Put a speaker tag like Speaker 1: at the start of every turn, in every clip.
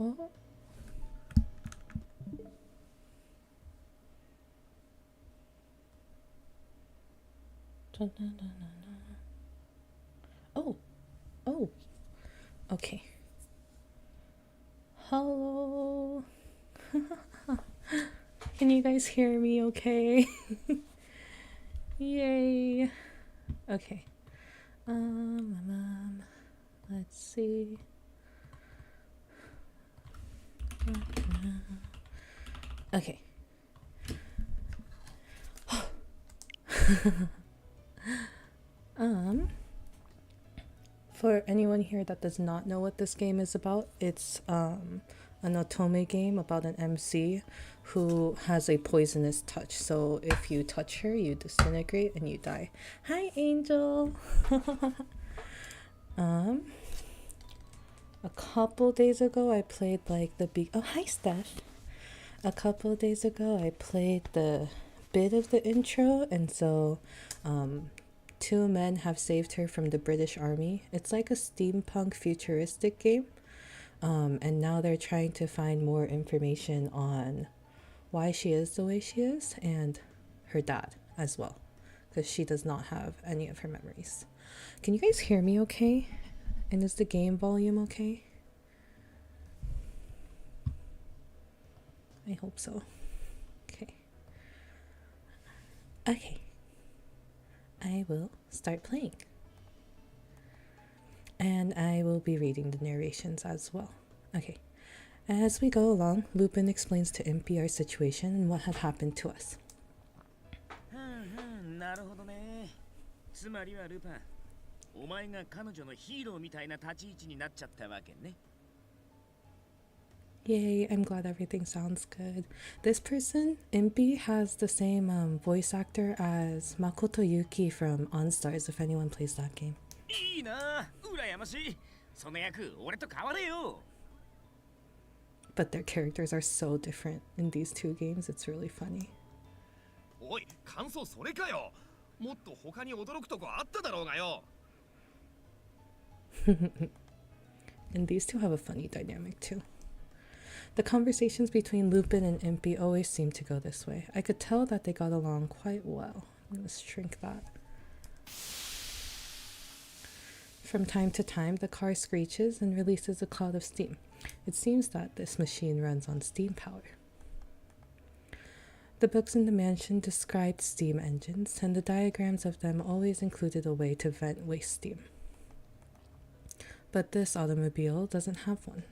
Speaker 1: Oh. Oh. Oh. Okay. Hello. Can you guys hear me okay? Yay. Okay. Let's see. Okay. For anyone here that does not know what this game is about, it's an otome game about an MC who has a poisonous touch. So if you touch her, you disintegrate and you die. Hi, Angel. A couple days ago, I played like oh, hi, Steph. A couple days ago, I played the bit of the intro, and so two men have saved her from the British Army. It's like a steampunk futuristic game. And now they're trying to find more information on why she is the way she is and her dad as well, because she does not have any of her memories. Can you guys hear me okay? And is the game volume okay? I hope so. Okay. Okay. I will start playing. And I will be reading the narrations as well. Okay. As we go along, Lupin explains to Impy our situation and what had happened to us.
Speaker 2: なるほどね。つまりはルパン、お前が彼女のヒーローみたいな立ち位置になっちゃったわけね。
Speaker 1: Yay, I'm glad everything sounds good. This person, Impy, has the same voice actor as Makoto Yuki from OnStars, if anyone plays that game.
Speaker 2: いいな、羨ましい。その役、俺と変われよ。
Speaker 1: But their characters are so different in these two games, it's really funny.
Speaker 3: おい、感想それかよ。もっと他に驚くとこあっただろうがよ。
Speaker 1: And these two have a funny dynamic too. The conversations between Lupin and Impy always seem to go this way. I could tell that they got along quite well. I'm going to shrink that. From time to time, the car screeches and releases a cloud of steam. It seems that this machine runs on steam power. The books in the mansion described steam engines, and the diagrams of them always included a way to vent waste steam. But this automobile doesn't have one.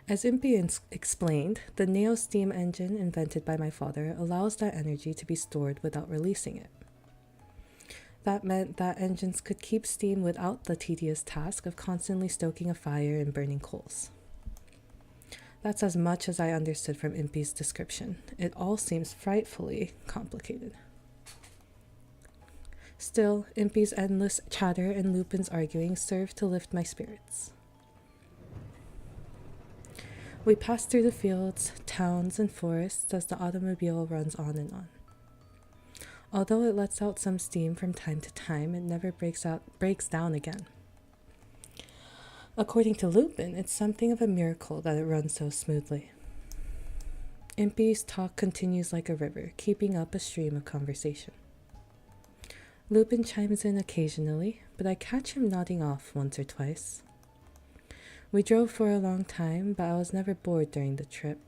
Speaker 1: As Impy explained, the Neo steam engine invented by my father allows that energy to be stored without releasing it. That meant that engines could keep steam without the tedious task of constantly stoking a fire and burning coals. That's as much as I understood from Impy's description. It all seems frightfully complicated. Still, Impy's endless chatter and Lupin's arguing served to lift my spirits. We pass through the fields, towns, and forests as the automobile runs on and on. Although it lets out some steam from time to time, it never breaks down again. According to Lupin, it's something of a miracle that it runs so smoothly. Impy's talk continues like a river, keeping up a stream of conversation. Lupin chimes in occasionally, but I catch him nodding off once or twice. We drove for a long time, but I was never bored during the trip.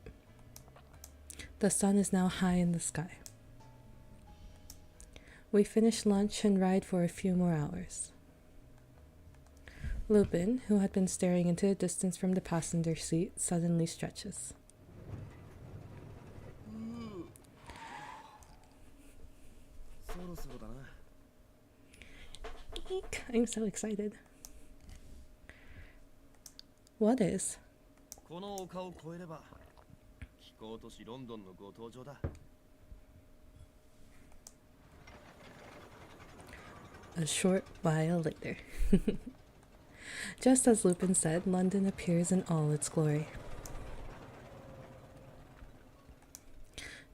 Speaker 1: The sun is now high in the sky. We finish lunch and ride for a few more hours. Lupin, who had been staring into the distance from the passenger seat, suddenly stretches. Eek, I'm so excited. What is?
Speaker 3: この丘を越えれば気候都市ロンドンのご登場だ。
Speaker 1: A short while later. Just as Lupin said, London appears in all its glory.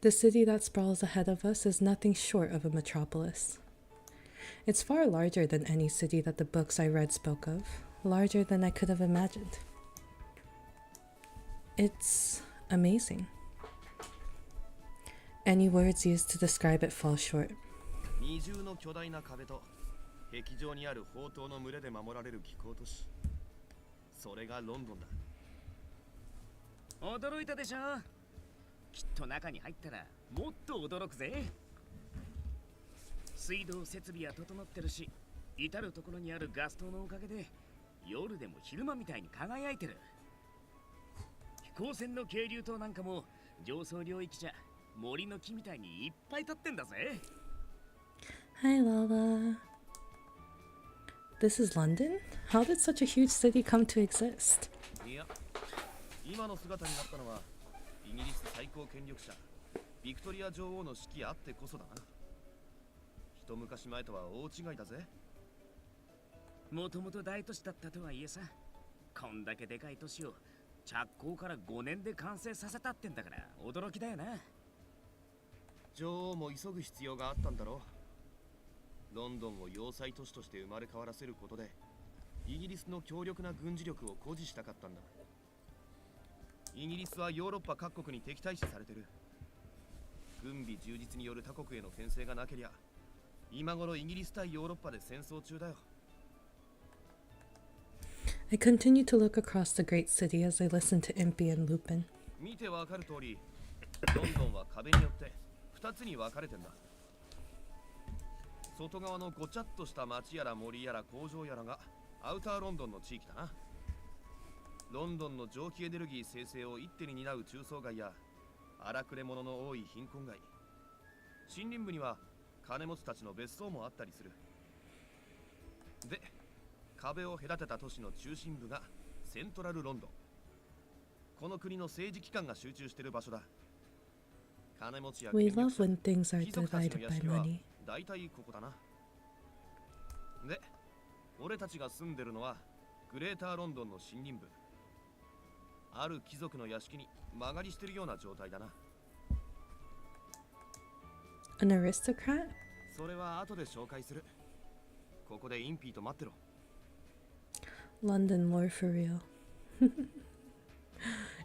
Speaker 1: The city that sprawls ahead of us is nothing short of a metropolis. It's far larger than any city that the books I read spoke of, larger than I could have imagined. It's amazing. Any words used to describe it fall short.
Speaker 3: 二重の巨大な壁と壁上にある砲塔の群れで守られる気候都市。それがロンドンだ。
Speaker 2: 驚いたでしょ。きっと中に入ったらもっと驚くぜ。水道設備は整ってるし、至る所にあるガス灯のおかげで夜でも昼間みたいに輝いてる。飛行船の係留塔なんかも上層領域じゃ森の木みたいにいっぱい立ってんだぜ。
Speaker 1: Hi, Lala. This is London? How did such a huge city come to exist?
Speaker 3: いや、今の姿になったのはイギリス最高権力者ビクトリア女王の指揮あってこそだな。一昔前とは大違いだぜ。
Speaker 2: もともと大都市だったとはいえさ、こんだけでかい都市を着工から5年で完成させたってんだから驚きだよな。
Speaker 3: 女王も急ぐ必要があったんだろう。ロンドンを要塞都市として生まれ変わらせることでイギリスの強力な軍事力を誇示したかったんだ。イギリスはヨーロッパ各国に敵対視されてる。軍備充実による他国への牽制がなけりゃ今頃イギリス対ヨーロッパで戦争中だよ。
Speaker 1: I continue to look across the great city as I listen to Impy and Lupin.
Speaker 3: 見てわかる通りロンドンは壁によって2つに分かれてんだ。外側のごちゃっとした町やら森やら工場やらがアウターロンドンの地域だな。ロンドンの蒸気エネルギー生成を一手に担う中層街や荒くれ者の多い貧困街、森林部には金持ちたちの別荘もあったりする。で、壁を隔てた都市の中心部がセントラルロンドン。この国の政治機関が集中している場所だ。金持ちや
Speaker 1: We
Speaker 3: 権力
Speaker 1: love
Speaker 3: 者、
Speaker 1: when things are
Speaker 3: 貴族たちの
Speaker 1: divided
Speaker 3: 屋
Speaker 1: by
Speaker 3: 敷は
Speaker 1: money.
Speaker 3: 大体ここだな。で、俺たちが住んでるのはグレーターロンドンの森林部。ある貴族の屋敷に間借りしてるような状態だな。
Speaker 1: An aristocrat?
Speaker 3: それは後で紹介する。ここでインピーと待ってろ。
Speaker 1: London lore for real.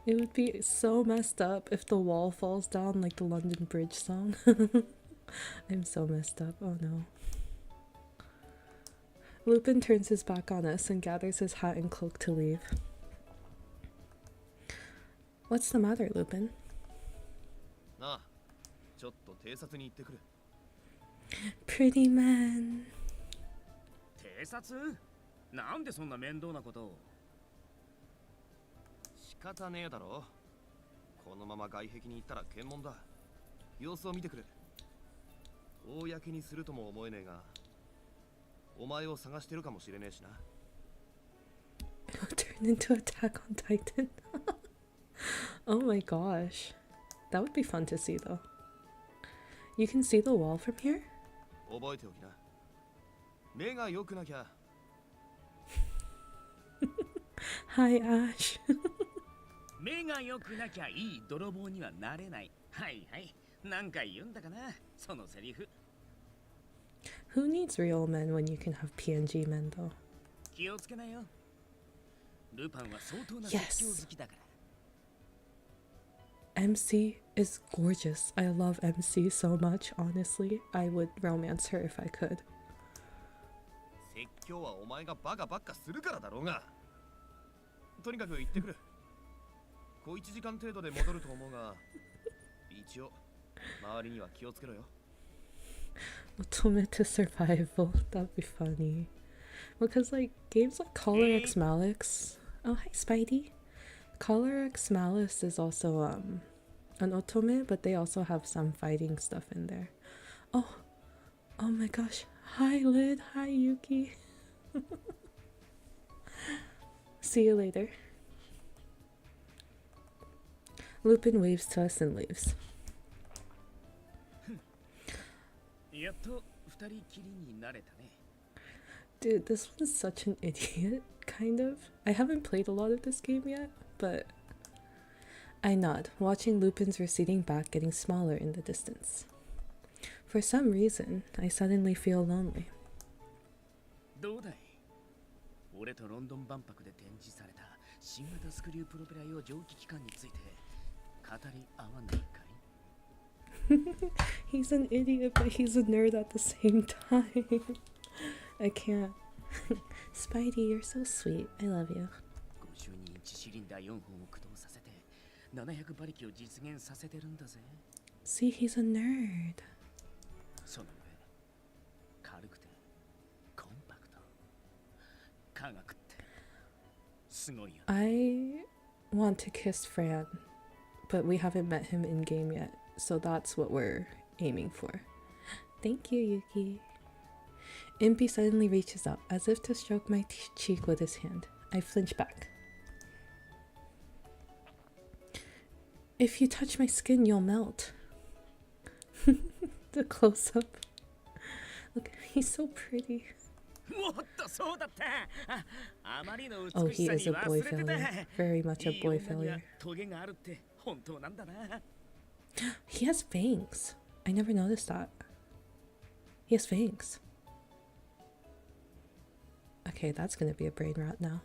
Speaker 1: It would be so messed up if the wall falls down like the London Bridge song. I'm so messed up. Oh no. Lupin turns his back on us and gathers his hat and cloak to leave. What's the matter, Lupin?
Speaker 3: なあ、ちょっと偵察に行ってくる。
Speaker 1: Pretty man.
Speaker 2: 偵察？なんでそんな面倒なことを。
Speaker 3: 仕方ねえだろ。このまま外壁に行ったら検問だ。様子を見てくる。公にするとも思えねえが、お前を探してるかもしれねえしな。
Speaker 1: It'll turn into Attack on Titan. Oh my gosh. That would be fun to see though. You can see the wall from here?
Speaker 3: 覚えておきな。目が良くなきゃ。
Speaker 1: Hi, Ash.
Speaker 2: 目が良くなきゃいい泥棒にはなれない。はいはい。何回言うんだかな、そのセリフ。
Speaker 1: Who needs real men when you can have PNG men though?
Speaker 2: 気をつけなよ。ルパンは相当な説教好きだから。
Speaker 1: MC is gorgeous. I love MC so much, honestly. I would romance her if I could.
Speaker 3: 説教はお前がバカばっかするからだろうが。とにかく行ってくる。小1時間程度で戻ると思うが、一応周りには気をつけろよ。
Speaker 1: Ultimate to survival. That'd be funny. Because like games like Collar X Malix. Oh hi Spidey. Collar X Malice is also an otome, but they also have some fighting stuff in there. Oh my gosh. Hi Lid, hi Yuki. See you later. Lupin waves to us and leaves.
Speaker 2: やっと二人きりになれたね。
Speaker 1: Dude, this one's such an idiot, kind of. I haven't played a lot of this game yet, but I nod, watching Lupin's receding back getting smaller in the distance. For some reason, I suddenly feel lonely.
Speaker 2: どうだい？俺とロンドン万博で展示された新型スクリュープロペラ用蒸気機関について語り合わないかい？
Speaker 1: He's an idiot, but he's a nerd at the same time. I can't. Spidey, you're so sweet. I love you.
Speaker 2: 52インチシリンダー4本を駆動させて700馬力を実現させてるんだぜ。
Speaker 1: See, he's a nerd.
Speaker 2: その上軽くてコンパクト、科学ってすごいよ。
Speaker 1: I want to kiss Fran, but we haven't met him in game yet, so that's what we're aiming for. Thank you, Yuki. Impy suddenly reaches up, as if to stroke my cheek with his hand. I flinch back. If you touch my skin, you'll melt. The close-up. Look, he's so pretty.
Speaker 2: もっとそうだった。あまりの
Speaker 1: Oh,
Speaker 2: 美し
Speaker 1: he
Speaker 2: さに
Speaker 1: is a
Speaker 2: 忘
Speaker 1: boy
Speaker 2: れてた。
Speaker 1: failure. Very much a
Speaker 2: いい
Speaker 1: boy
Speaker 2: 女には
Speaker 1: failure.
Speaker 2: トゲがあるって本当なんだな。
Speaker 1: He has fangs. I never noticed that. He has fangs. Okay, that's gonna be a brain rot now.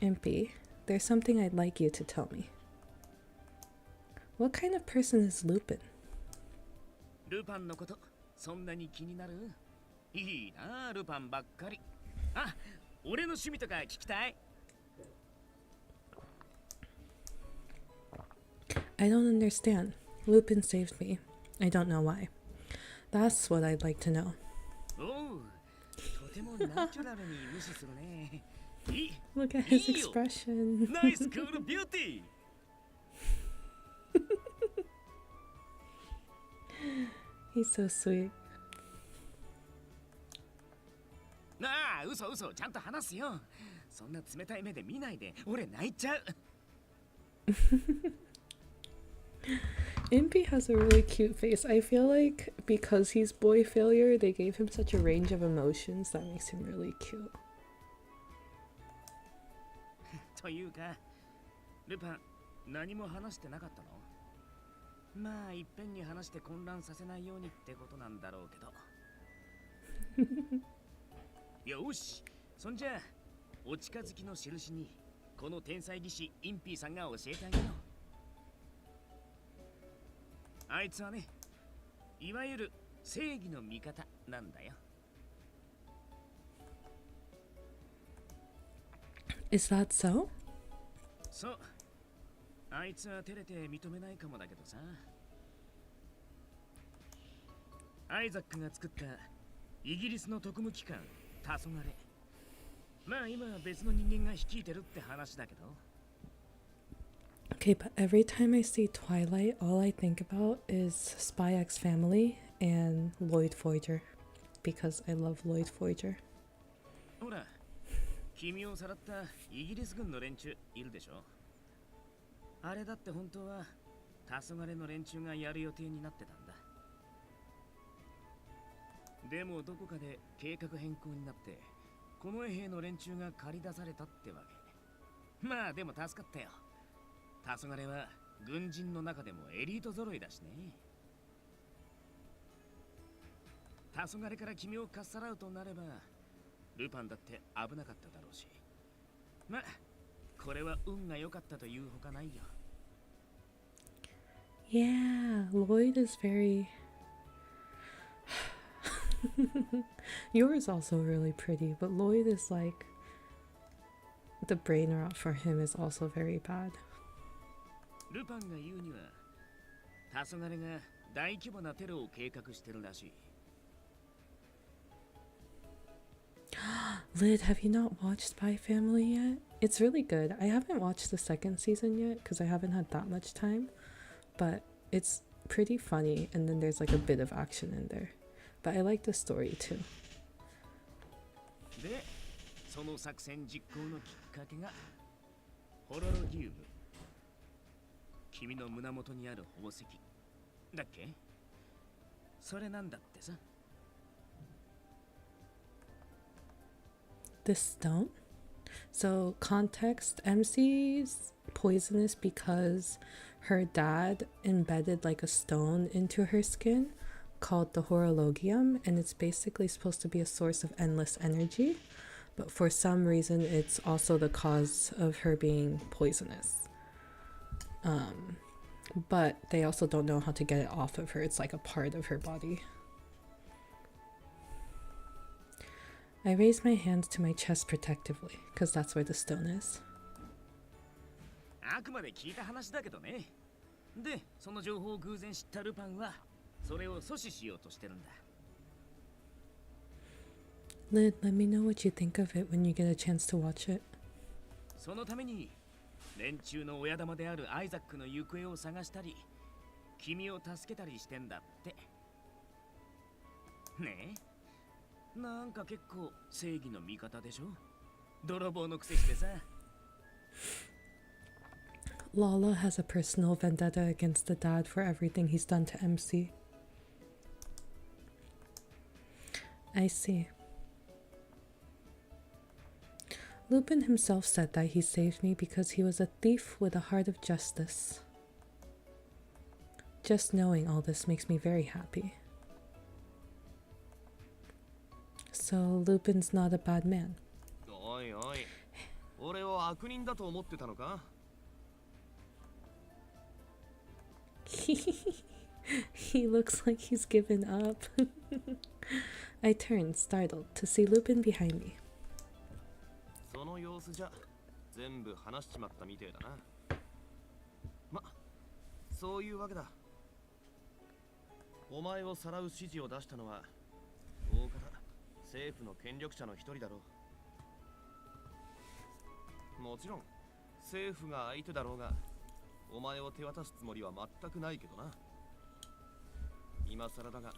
Speaker 1: Impy, there's something I'd like you to tell me. What kind of person is Lupin?
Speaker 2: ルパンのことそんなに気になる？いいな、ルパンばっかり。あ、俺の趣味とか聞きたい？
Speaker 1: I don't understand. Lupin saved me. I don't know why. That's what I'd like to know.
Speaker 2: おう、とてもナチュラルに無視するね。いい、
Speaker 1: Look at his
Speaker 2: いいよ。
Speaker 1: expression.
Speaker 2: ナイスクールビューティー。
Speaker 1: He's so sweet.
Speaker 2: なあ、嘘嘘、ちゃんと話すよ。そんな冷たい目で見ないで、俺泣いちゃう。
Speaker 1: Impy has a really cute face. I feel like because he's boy failure, they gave him such a range of emotions that makes him really cute.
Speaker 2: というか、ルパン、何も話してなかったの？まあ、いっぺんに話して混乱させないようにってことなんだろうけど。よし、そんじゃあ、お近づきの印に、この天才技師インピーさんが教えてあげよう。あいつはね、いわゆる正義の味方なんだよ。
Speaker 1: Is that so?
Speaker 2: そう。あいつは照れて認めないかもだけどさ。アイザックが作ったイギリスの特務機関黄昏。まあ今は別の人間が率いてるって話だけど。
Speaker 1: Okay, but every time I see Twilight, all I think about is Spy X Family and Lloyd Voyager, because I love Lloyd Voyager.
Speaker 2: ほら、君をさらったイギリス軍の連中いるでしょ。あれだって本当は黄昏の連中がやる予定になってたんだ。でもどこかで計画変更になってこの衛兵の連中が駆り出されたってわけ。まあでも助かったよ。黄昏は軍人の中でもエリート揃いだしね。黄昏から君をかっさらうとなればルパンだって危なかっただろうし、まあこれは運が良かったというほかないよ。
Speaker 1: Yeah, Lloyd is very... Yours also really pretty, but Lloyd is like... The brain rot for him is also very bad.
Speaker 2: ルパンが言うには黄昏が大規模なテロを計画してるらしい。
Speaker 1: Lid, have you not watched Spy Family yet? It's really good. I haven't watched the second season yet because I haven't had that much time, but it's pretty funny and then there's like a bit of action in there. But I like the story too.
Speaker 2: で、その作戦実行のきっかけがホロロギウム。君の胸元にある宝石だっけ？それなんだってさ。
Speaker 1: This stone? So context, MC's poisonous because her dad embedded like a stone into her skin called the horologium, and it's basically supposed to be a source of endless energy. but for some reason it's also the cause of her being poisonous. But they also don't know how to get it off of her. It's like a part of her body. I raise my hands to my chest protectively, because that's where the stone is.
Speaker 2: あくまで聞いた話だけどね。で、その情報を偶然知ったルパンはそれを阻止しようとしてるんだ。
Speaker 1: Lid, let me know what you think of it when you get a chance to watch it.
Speaker 2: そのために連中の親玉であるアイザックの行方を探したり、君を助けたりしてんだって。ねえ、なんか結構正義の味方でしょ。泥棒のくせしてさ。
Speaker 1: Lala has a personal vendetta against the dad for everything he's done to MC. I see. Lupin himself said that he saved me because he was a thief with a heart of justice. Just knowing all this makes me very happy. So Lupin's not a bad man.
Speaker 3: おいおい、俺を悪人だと思ってたのか?
Speaker 1: He looks like he's given up. I turned, startled, to see Lupin behind me.
Speaker 3: その様子じゃ全部話しちまったみてえだな。ま、そういうわけだ。お前をさらう指示を出したのは大方政府の権力者の一人だろう。もちろん政府が相手だろうが、お前を手渡すつもりは全くないけどな。今更だが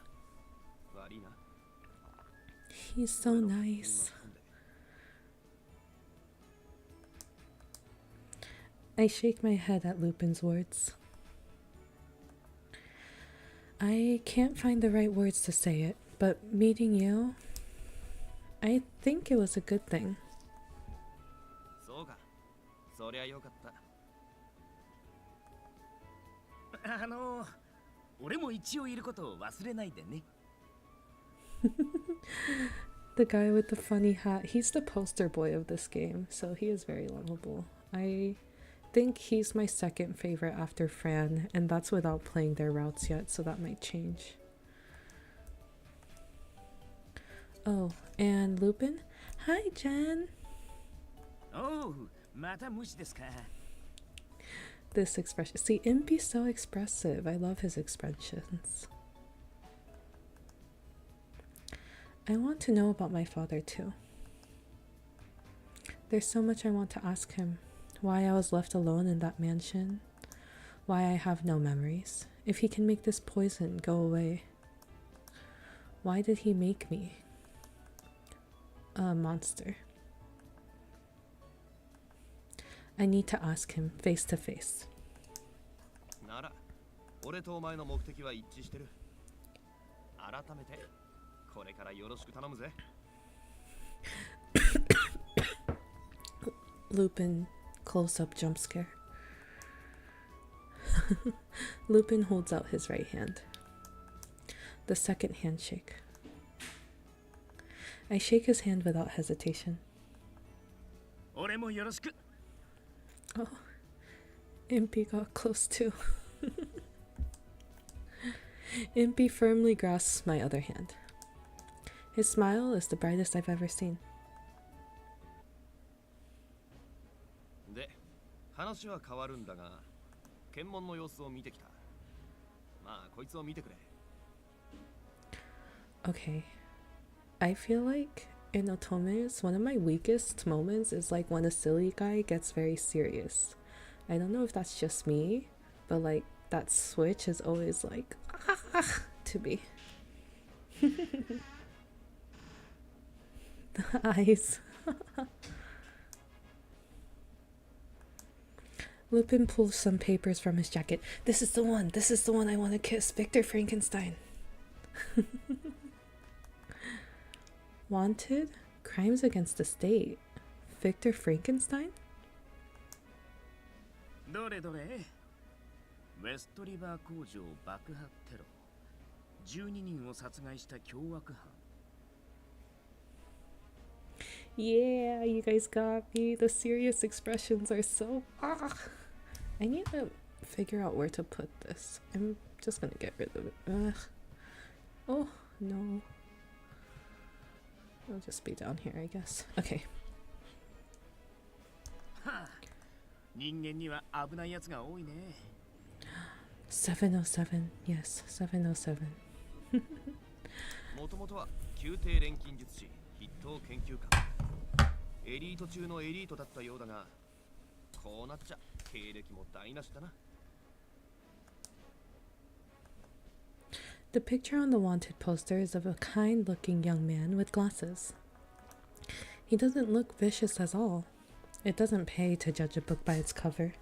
Speaker 3: 悪いな。
Speaker 1: He's so nice. I shake my head at Lupin's words. I can't find the right words to say it, but meeting you, I think it was a good thing.
Speaker 3: そうか。そりゃよかった。
Speaker 2: 俺も一応いることを忘れないでね。
Speaker 1: The guy with the funny hat, he's the poster boy of this game, so he is very lovable. I think he's my second favorite after Fran, and that's without playing their routes yet, so that might change. Oh, and Lupin? Hi, Jen!
Speaker 2: Oh, また無視ですか?
Speaker 1: This expression. See, Impy's so expressive. I love his expressions. I want to know about my father too. There's so much I want to ask him. Why I was left alone in that mansion. Why I have no memories. If he can make this poison go away. Why did he make me a monster? I need to ask him face to face.
Speaker 3: なら、俺とお前の目的は一致してる。改めて、これからよろしく頼むぜ。
Speaker 1: Lupin close-up jump scare. Lupin holds out his right hand. The second handshake. I shake his hand without hesitation.
Speaker 2: 俺もよろしく。
Speaker 1: Oh, Impy got close too. Impy firmly grasps my other hand. His smile is the brightest I've ever seen.
Speaker 3: で、話は変わるんだが、検問の様子を見てきた。まあ、こいつを見てくれ。
Speaker 1: Okay. I feel like in Otomes, one of my weakest moments is like when a silly guy gets very serious. I don't know if that's just me, but like that switch is always like to me. The eyes. Lupin pulls some papers from his jacket. This is the one. This is the one I want to kiss. Victor Frankenstein. Wanted? Crimes against the state. Victor Frankenstein?
Speaker 2: どれどれ? ウェストリバー工場爆破テロ。12人を殺害した凶悪犯。
Speaker 1: Yeah, you guys got me. The serious expressions are so. Ah. I need to figure out where to put this. I'm just gonna get rid of it. Ugh. Oh, no. It'll just be down here, I guess. Okay.
Speaker 2: 人間には危ないやつが多いね。
Speaker 1: 707. Yes, 707.
Speaker 3: もともとは宮廷錬金術師筆頭研究家、エリート中のエリートだったようだが、こうなっちゃ経歴も台無しだな。
Speaker 1: The picture on the wanted poster is of a kind-looking young man with glasses. He doesn't look vicious at all. It doesn't pay to judge a book by its cover.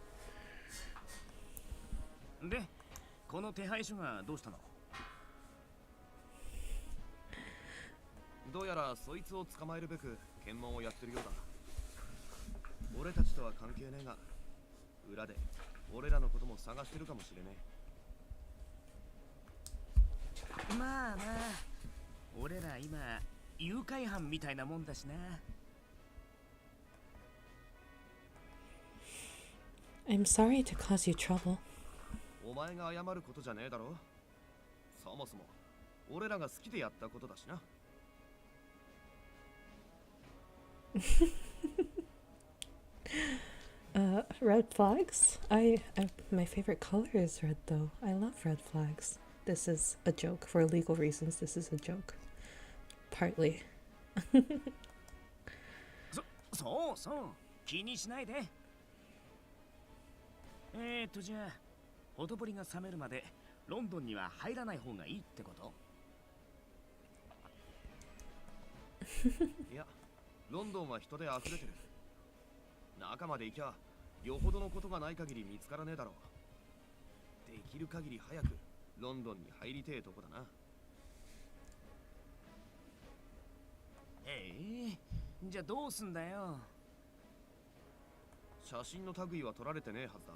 Speaker 2: で、この手配書がどうしたの？
Speaker 3: どうやらそいつを捕まえるべく検問をやってるようだ。俺たちとは関係ねえが、裏で俺らのことも探してるかもしれねえ。
Speaker 2: まあな、俺ら今誘拐犯みたいなもんだしな。
Speaker 1: I'm sorry to cause you trouble.
Speaker 3: お前が謝ることじゃねえだろ。そもそも俺らが好きでやったことだしな。
Speaker 1: Red flags? My favorite color is red though. I love red flags. This is a joke. For legal reasons, this is a joke. Partly.
Speaker 2: そうそう、気にしないで。じゃあ、ほとぼりが冷めるまでロンドンには入らない方がいいってこと？
Speaker 3: いや、ロンドンは人で溢れてる。中まで行きゃよほどのことがない限り見つからねえだろう。できる限り早くロンドンに入りてえとこだな。
Speaker 2: じゃあどうすんだよ。
Speaker 3: 写真の類は撮られてねえはずだ。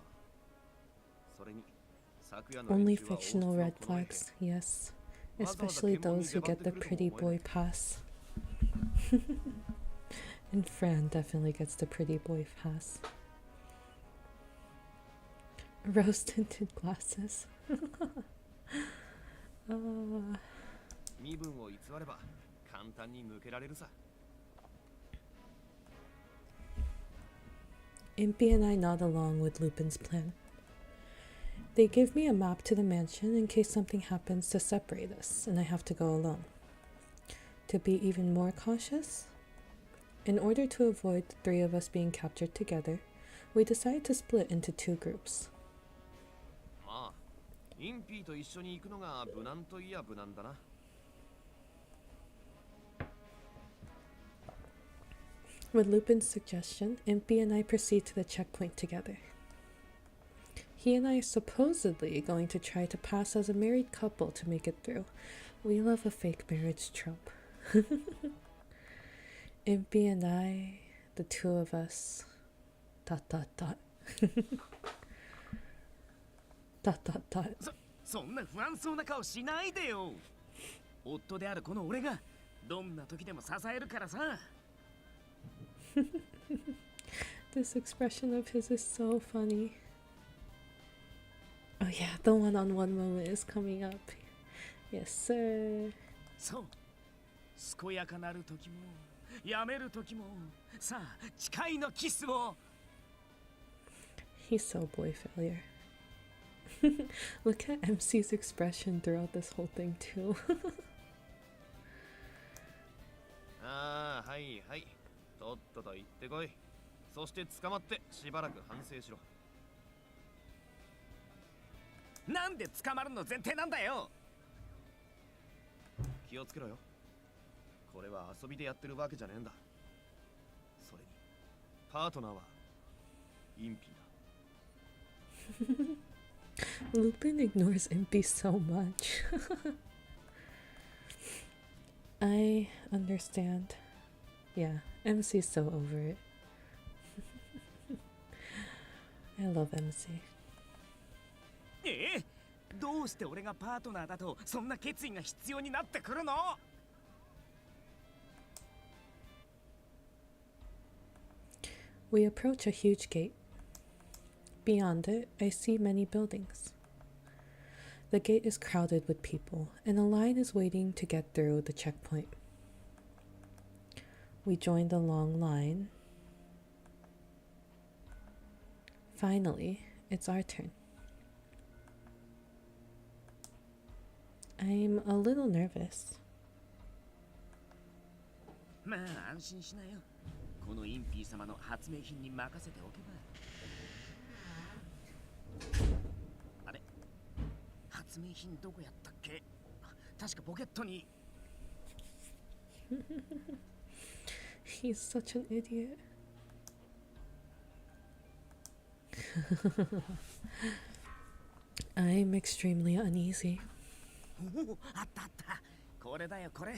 Speaker 3: それに昨夜の
Speaker 1: Only fictional red flags, yes. Especially those who get the pretty boy pass. And Fran definitely gets the pretty boy pass. Rose tinted glasses.
Speaker 3: 身分を偽れば簡単に抜けられるさ。
Speaker 1: Impy and I nod along with Lupin's plan. They give me a map to the mansion in case something happens to separate us and I have to go alone. To be even more cautious, in order to avoid the three of us being captured together, we decide to split into two groups.
Speaker 3: まあ、インピーと一緒に行くのが無難といや無難だな。
Speaker 1: With Lupin's suggestion, Impy and I proceed to the checkpoint together. He and I are supposedly going to try to pass as a married couple to make it through. We love a fake marriage trope. Impy and I, the two of us, ...
Speaker 2: そんな不安そうな顔しないでよ。夫であるこの俺がどんな時でも支えるからさ。
Speaker 1: This expression of his is so funny. Oh yeah, the one-on-one moment is coming up. Yes, sir.
Speaker 2: そう。健やかなる時も、やめる時も、さあ、誓いのキスを。
Speaker 1: He's so boy failure. Look at MC's expression throughout this whole thing too.
Speaker 3: ああ、はいはい。とっとと行ってこい。そして捕まってしばらく反省しろ。
Speaker 2: なんで捕まるの前提なんだよ。
Speaker 3: 気をつけろよ。これは遊びでやってるわけじゃねえんだ。それにパートナーはインピーだ。
Speaker 1: Lupin ignores Impy so much. I understand. Yeah, MC's so over it. I love MC.
Speaker 2: どうして俺がパートナーだとそんな決意が必要になってくるの？
Speaker 1: We approach a huge gate. Beyond it, I see many buildings. The gate is crowded with people, and a line is waiting to get through the checkpoint. We join the long line. Finally, it's our turn. I'm a little nervous.
Speaker 2: まあ安心しなよ。このインピー様の発明品に任せておけば。あれ、発明品どこやったっけ？確かポケットに。
Speaker 1: He's such an idiot. I'm extremely uneasy.
Speaker 2: おお、あったあった。これだよこれ。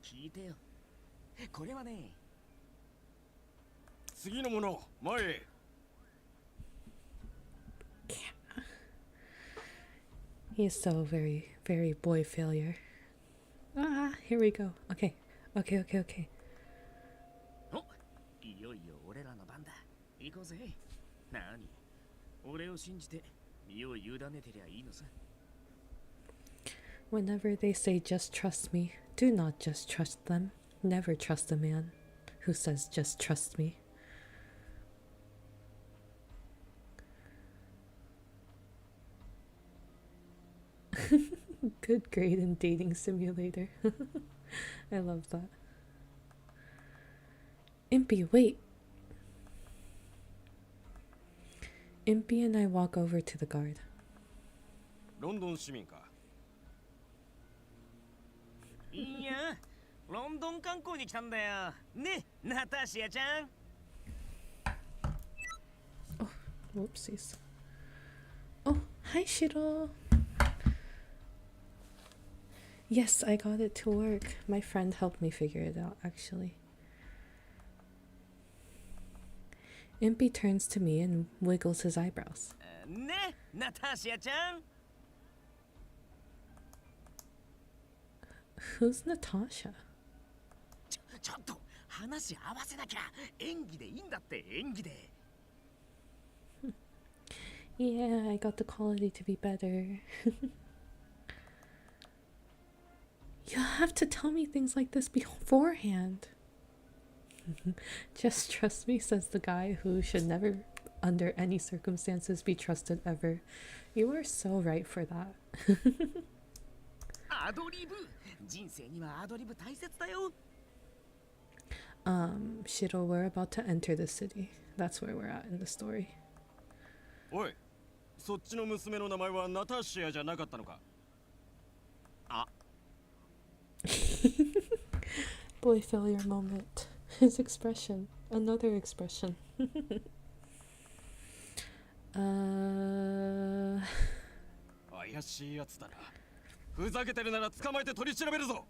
Speaker 2: 聞いてよ。これはね。
Speaker 4: 次のもの前へ。
Speaker 1: He is so very boy failure. Ah, here we go. Okay.
Speaker 2: お、いよいよ俺らの番だ。行こうぜ。なに、俺を信じて身を委ねてりゃいいのさ。
Speaker 1: Whenever they say just trust me, do not just trust them. Never trust a man who says just trust me. Good grade in dating simulator. I love that. Impy, wait. Impy and I walk over to the guard.
Speaker 4: ロンドン市民か。
Speaker 2: いや、ロンドン観光に来たんだよ。ね、ナタシアちゃん。
Speaker 1: Oh, whoopsies. Oh, hi Shiro. Yes, I got it to work. My friend helped me figure it out, actually. Impy turns to me and wiggles his eyebrows.
Speaker 2: ね、ナタシアちゃん。
Speaker 1: Who's Natasha?
Speaker 2: ちょっと話合わせなきゃ。演技でいいんだって演技で。
Speaker 1: Yeah, I got the quality to be better. You have to tell me things like this beforehand. Just trust me, says the guy who should never, under any circumstances, be trusted ever. You are so right for that.
Speaker 2: アドリブ。人生にはアドリブ大切だよ。
Speaker 1: Shiro, we're about to enter the city. That's where we're at in the story.
Speaker 4: おい、そっちの娘の名前はナタシアじゃなかったのか。
Speaker 2: あ。
Speaker 1: Boy failure moment. His expression. Another expression.
Speaker 4: 怪しいやつだな。ふざけてるなら捕まえて取り調べるぞ。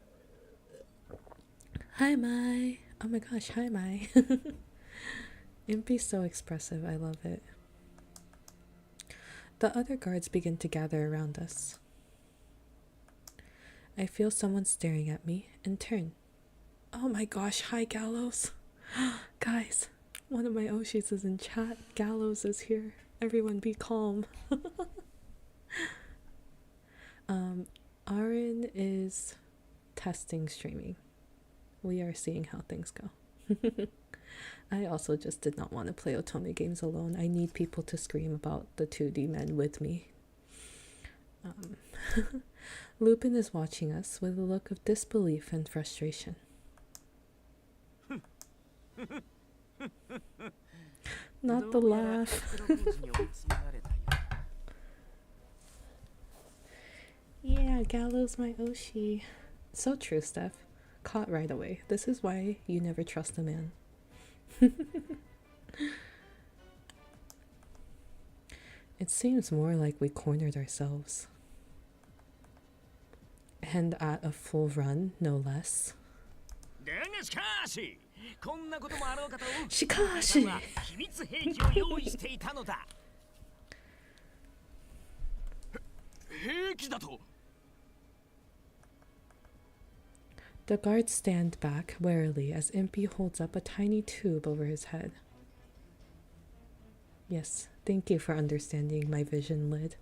Speaker 1: Hi, Mai. Oh my gosh, hi, Mai. Impy's so expressive. I love it. The other guards begin to gather around us. I feel someone staring at me and turn. Oh my gosh, hi, Gallows. Guys, one of my Oshis is in chat. Gallows is here. Everyone be calm. Aaron is testing streaming. We are seeing how things go. I also just did not want to play Otome games alone. I need people to scream about the 2D men with me. Lupin is watching us with a look of disbelief and frustration. Not the laugh. Yeah, Gallows my Oshi. So true, Steph. Caught right away. This is why you never trust a man. It seems more like we cornered ourselves. And at a full run, no less.
Speaker 2: だがしかし、こんなこともあろうかと。
Speaker 1: しかし。
Speaker 2: 秘密兵器を用意していたのだ。
Speaker 4: 兵器だと。
Speaker 1: The guards stand back warily as Impy holds up a tiny tube over his head. Yes, thank you for understanding my vision lid.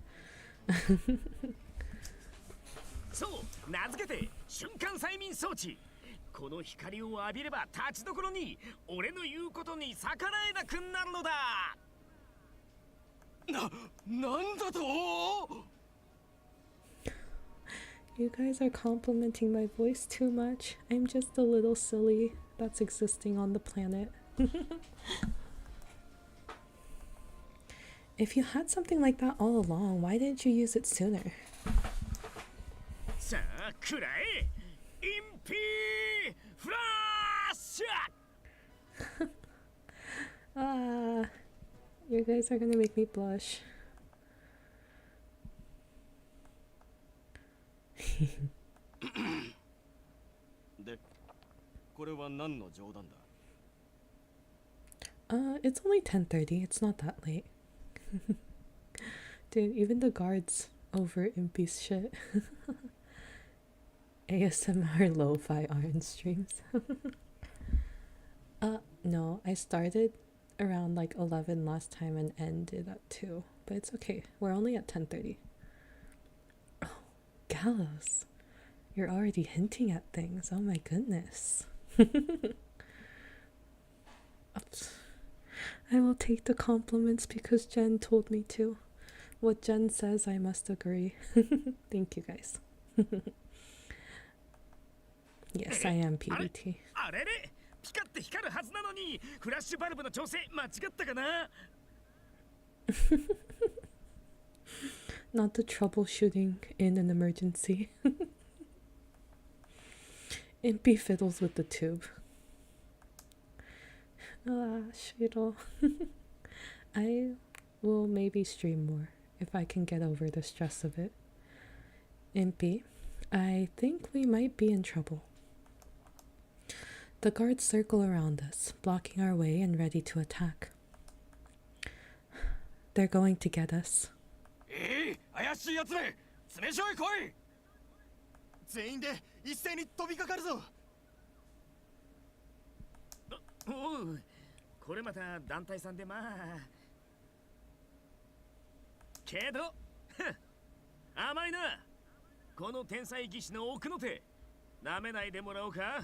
Speaker 2: そう名付けて瞬間催眠装置。この光を浴びれば立ちどころに俺の言うことに逆らえなくなるのだ。
Speaker 4: なんだと。
Speaker 1: You guys are complimenting my voice too much. I'm just a little silly that's existing on the planet. If you had something like that all along, why didn't you use it sooner?
Speaker 2: さあくらえインピーフラッシュ。
Speaker 1: Ah, you guys are gonna make me blush.
Speaker 4: で、これは何の冗談だ。
Speaker 1: It's only 10:30. It's not that late. Dude, even the guards over Impy's shit. ASMR lo-fi iron streams. No, I started around like 11 last time and ended at 2. But it's okay. We're only at 10:30. Oh, Gallows. You're already hinting at things. Oh my goodness. I will take the compliments because Jen told me to. What Jen says, I must agree. Thank you guys. Yes, I am PBT.
Speaker 2: あれれピカって光るはずなのにフラッシュバルブの調整間違ったかな。
Speaker 1: Not the troubleshooting in an emergency. Impy fiddles with the tube. Ah, Shiro. I will maybe stream more if I can get over the stress of it. Impy, I think we might be in trouble. The guards circle around us, blocking our way and ready to attack. They're going to get us.
Speaker 4: 怪しいやつめ、詰め所へ来い。
Speaker 3: 全員で一斉に飛びかかるぞ。
Speaker 2: おうこれまた団体さんでまあけど甘いな。この天才技師の奥の手なめないでもらおうか。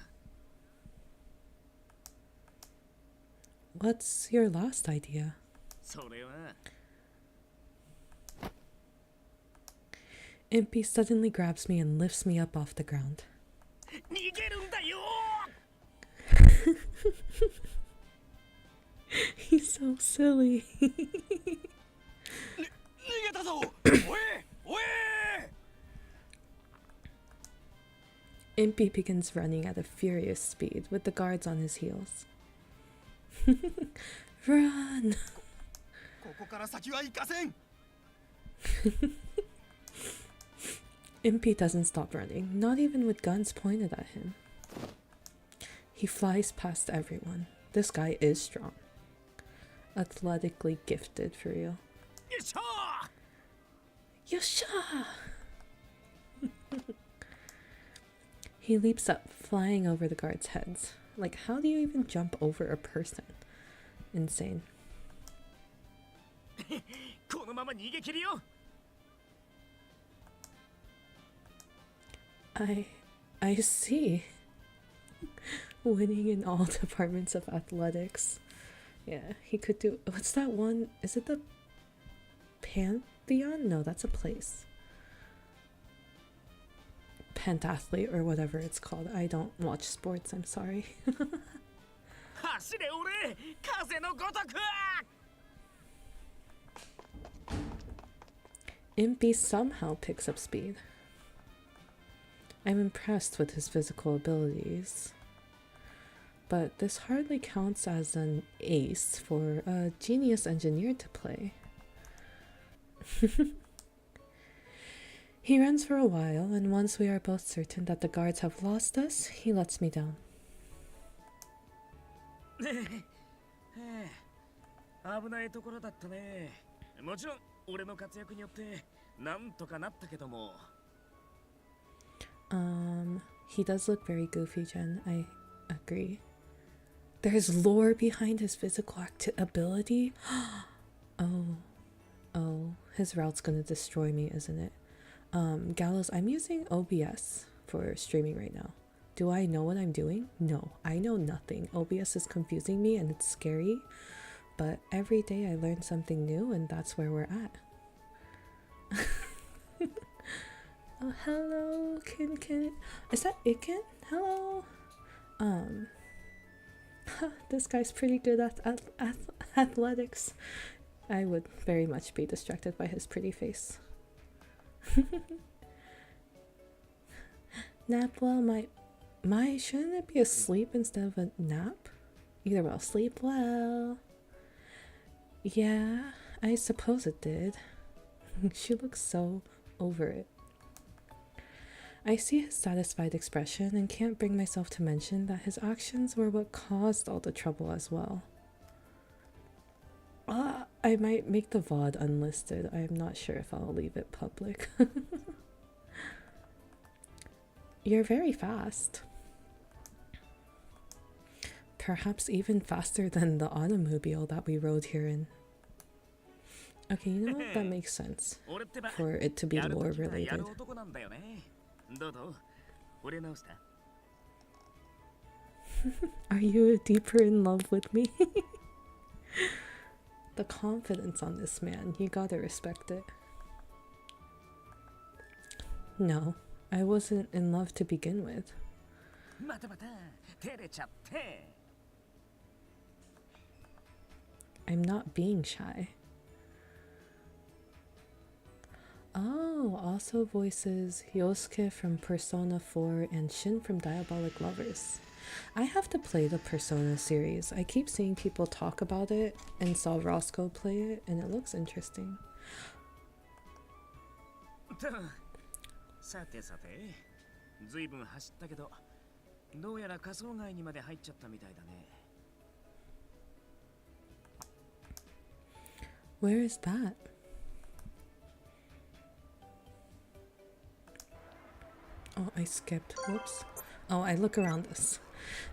Speaker 1: What's your last idea?
Speaker 2: それは
Speaker 1: Impy suddenly grabs me and lifts me up off the ground.
Speaker 2: 逃げるんだよ。
Speaker 1: He's so silly.
Speaker 4: 逃げたぞ。おいおい。
Speaker 1: Impy begins running at a furious speed with the guards on his heels. Run!
Speaker 3: ここから先は行かせん。
Speaker 1: Impy doesn't stop running, not even with guns pointed at him. He flies past everyone. This guy is strong. Athletically gifted for real.
Speaker 2: よっしゃ
Speaker 1: Yosha! He leaps up, flying over the guards' heads. Like, how do you even jump over a person? Insane.
Speaker 2: このまま逃げ切るよ。
Speaker 1: I see. Winning in all departments of athletics. Yeah, he could do. What's that one? Is it the Pantheon? No, that's a place. Pentathlete or whatever it's called. I don't watch sports, I'm sorry.
Speaker 2: 走れ俺風のごとく。
Speaker 1: Impy somehow picks up speed. I'm impressed with his physical abilities. But this hardly counts as an ace for a genius engineer to play. He runs for a while, and once we are both certain that the guards have lost us, he lets me down.
Speaker 2: 危ないところだったね。もちろん俺の活躍によってなんとかなったけども。
Speaker 1: He does look very goofy, Jen. I agree. There's lore behind his physical ability. Oh, oh, his route's gonna destroy me, isn't it? Gallows, I'm using OBS for streaming right now. Do I know what I'm doing? No, I know nothing. OBS is confusing me and it's scary, but every day I learn something new and that's where we're at. Oh, hello, Kin. Is that Ikin? Hello. This guy's pretty good at athletics. I would very much be distracted by his pretty face. Nap well, my shouldn't it be a sleep instead of a nap? Either well, sleep well. Yeah, I suppose it did. She looks so over it. I see his satisfied expression and can't bring myself to mention that his actions were what caused all the trouble as well. I might make the VOD unlisted. I'm not sure if I'll leave it public. You're very fast. Perhaps even faster than the automobile that we rode here in. Okay, you know what? That makes sense. For it to be lore related. Are you deeper in love with me? The confidence on this man, you gotta respect it. No, I wasn't in love to begin with. I'm not being shy. Oh, also voices Yosuke from Persona 4 and Shin from Diabolic Lovers. I have to play the Persona series. I keep seeing people talk about it and saw Roscoe play it and it looks interesting.
Speaker 2: さてさて、ずいぶん走ったけど、どうやら仮想街にまで入っちゃったみたいだね。
Speaker 1: Where is that? Oh, I skipped. Whoops. Oh, I look around us.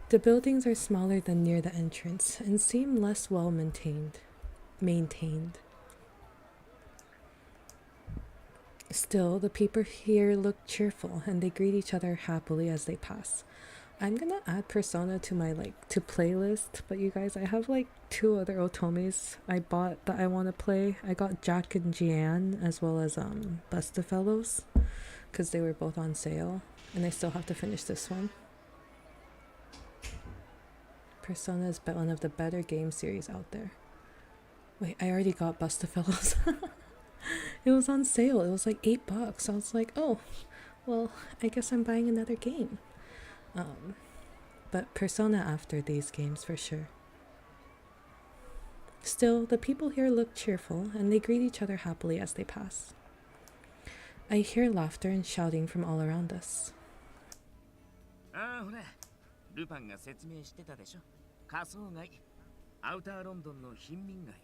Speaker 1: The buildings are smaller than near the entrance and seem less well maintained. Still, the people here look cheerful and they greet each other happily as they pass. I'm gonna add Persona to my to playlist, but you guys, I have like 2 other otomes I bought that I want to play. I got Jack and Jian as well as Bustafellows because they were both on sale, and I still have to finish this one. Persona is one of the better game series out there. Wait, I already got Bustafellows. It was on sale. It was like $8. I was like, oh, well, I guess I'm buying another game. But Persona after these games for sure. Still, the people here look cheerful and they greet each other happily as they pass. I hear laughter and shouting from all around us.
Speaker 2: Ah, ほら、ルパンが説明してたでしょ。仮想街、アウターロンドンの貧民街。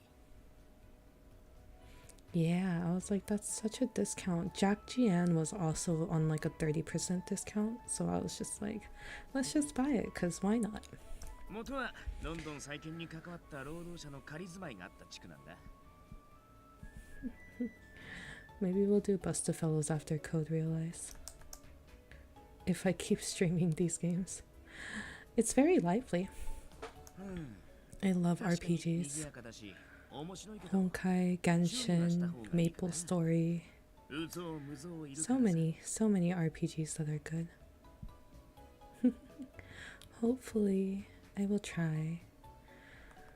Speaker 1: Yeah, I was like, that's such a discount. Jack Jian was also on like a 30% discount, so I was just like, let's just buy it, because why not?
Speaker 2: 元はロンドン再建に関わった労働者の仮住まいがあった地区なんだ。
Speaker 1: Maybe we'll do Bustafellows after Code Realize. If I keep streaming these games. It's very lively. I love RPGs. Honkai, Genshin, Maple Story. So many RPGs that are good. Hopefully, I will try.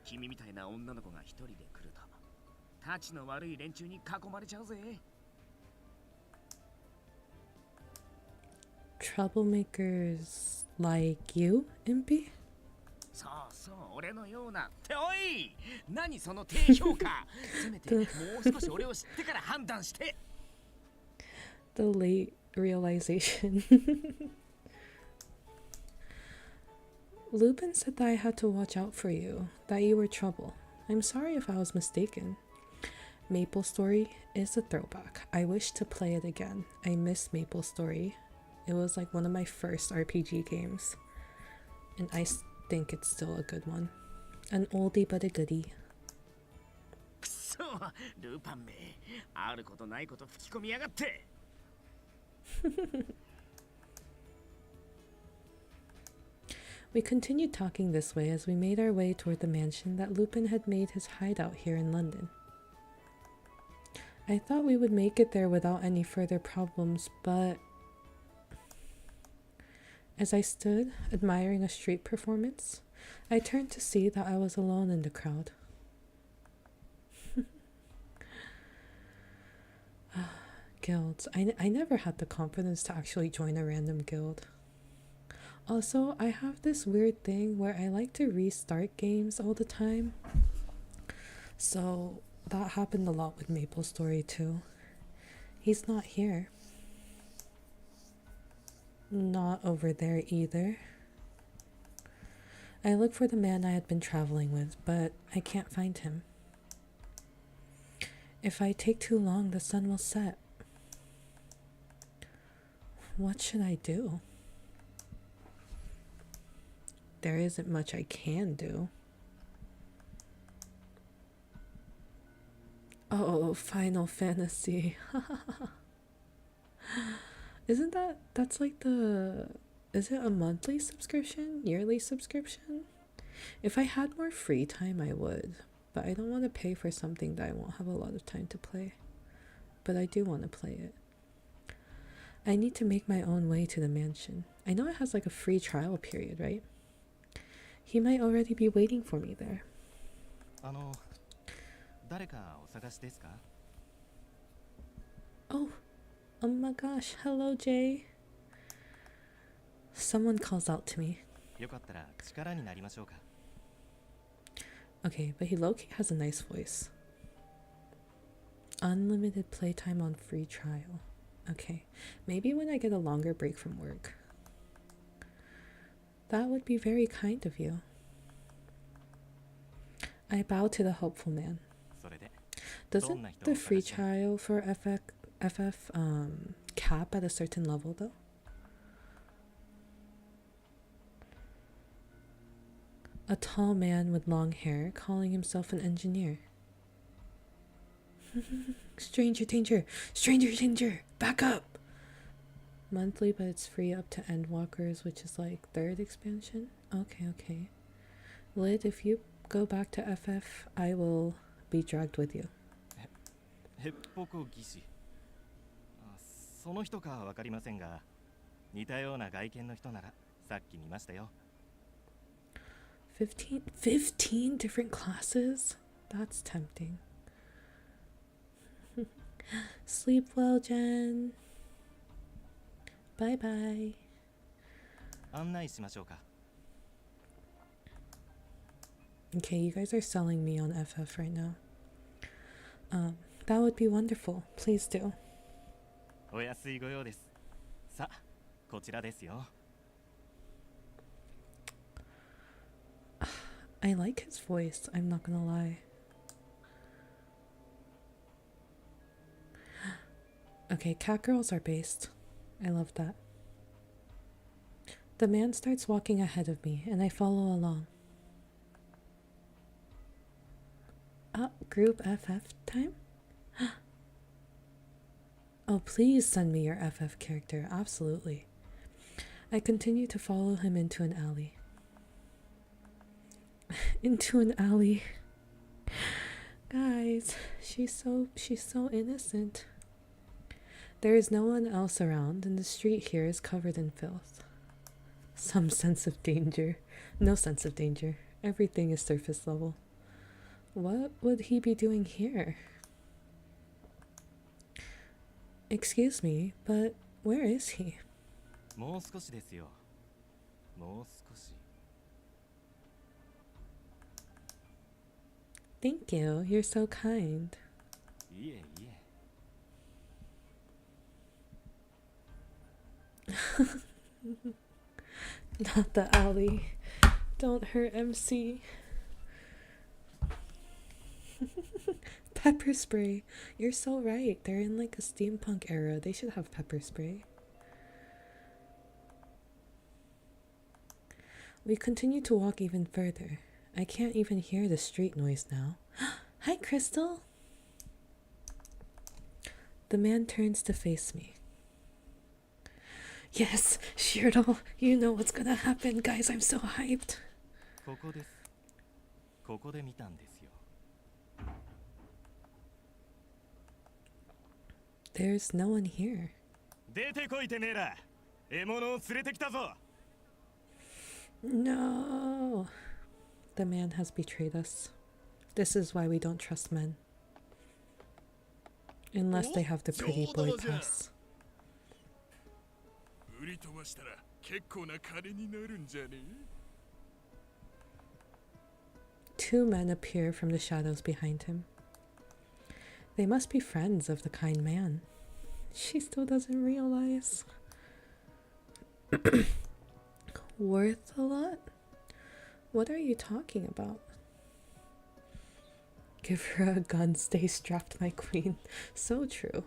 Speaker 2: 君みたいな女の子が一人で来ると、タチの悪い連中に囲まれちゃうぜ。
Speaker 1: Troublemakers like you, Impy?
Speaker 2: そうそう、俺のような。っておい、何その低評価。せめてもう少し俺を知ってから判断して。
Speaker 1: The late realization. Lupin said that I had to watch out for you, that you were trouble. I'm sorry if I was mistaken. Maple Story is a throwback. I wish to play it again. I miss Maple Story. It was like one of my first RPG games. And I think it's still a good one. An oldie but a goodie.
Speaker 2: くそ、ルパンめ、あることないこと吹き込みやがって。
Speaker 1: We continued talking this way as we made our way toward the mansion that Lupin had made his hideout here in London. I thought we would make it there without any further problems, but as I stood admiring a street performance, I turned to see that I was alone in the crowd. Guilds. I never had the confidence to actually join a random guild. Also, I have this weird thing where I like to restart games all the time. So that happened a lot with Maple Story too. He's not here. Not over there either. I look for the man I had been traveling with, but I can't find him. If I take too long, the sun will set. What should I do? There isn't much I can do. Oh, Final Fantasy. Isn't that's like is it a monthly subscription? Yearly subscription? If I had more free time, I would. But I don't want to pay for something that I won't have a lot of time to play. But I do want to play it. I need to make my own way to the mansion. I know it has like a free trial period, right? He might already be waiting for me there.
Speaker 5: 誰かお探しですか?
Speaker 1: Oh my gosh, hello Jay. Someone calls out to me.
Speaker 5: よかったら力になりましょうか?
Speaker 1: Okay, but he low-key has a nice voice. Unlimited playtime on free trial. Okay, maybe when I get a longer break from work. That would be very kind of you. I bow to the helpful man. Doesn't the free trial for FF cap at a certain level though? A tall man with long hair calling himself an engineer. Stranger danger! Stranger danger! Back up! Monthly, but it's free up to Endwalkers, which is like 3rd expansion. Okay. Lid, if you go back to FF, I will be dragged with you.
Speaker 5: ヘッポコ技師。その人かわかりませんが、似たような外見の人ならさっき見ましたよ。
Speaker 1: 15 different classes? That's tempting. Sleep well, Jen. Bye bye.
Speaker 5: 案内しましょうか?
Speaker 1: Okay, you guys are selling me on FF right now. That would be wonderful. Please do.
Speaker 5: お安いご用です。さあ、こちらですよ。
Speaker 1: I like his voice, I'm not gonna lie. Okay, cat girls are based. I love that. The man starts walking ahead of me, and I follow along. Group FF time? Oh, please send me your FF character, absolutely. I continue to follow him into an alley. Into an alley. Guys, she's so innocent. There is no one else around, and the street here is covered in filth. Some sense of danger. No sense of danger. Everything is surface level. What would he be doing here? Excuse me, but where is he?
Speaker 5: もう少しですよ。もう少し。
Speaker 1: Thank you. You're so kind.
Speaker 5: いえいえ。
Speaker 1: Not the alley. Don't hurt MC. Pepper spray. You're so right. They're in like a steampunk era. They should have pepper spray. We continue to walk even further. I can't even hear the street noise now. Hi, Crystal. The man turns to face me. Yes, Shirdo, you know what's gonna happen. Guys, I'm so hyped.
Speaker 5: ここです。ここで見たんですよ。
Speaker 1: There's no one here.
Speaker 5: 出てこいてめえら。獲物を連れてきたぞ。
Speaker 1: No. The man has betrayed us. This is why we don't trust men. Unless they have the pretty boy pass.
Speaker 4: 売り飛ばしたら結構な金になるんじゃね？
Speaker 1: Two men appear from the shadows behind him. They must be friends of the kind man. She still doesn't realize. Worth a lot? What are you talking about? Give her a gun, stay strapped, my queen. So true.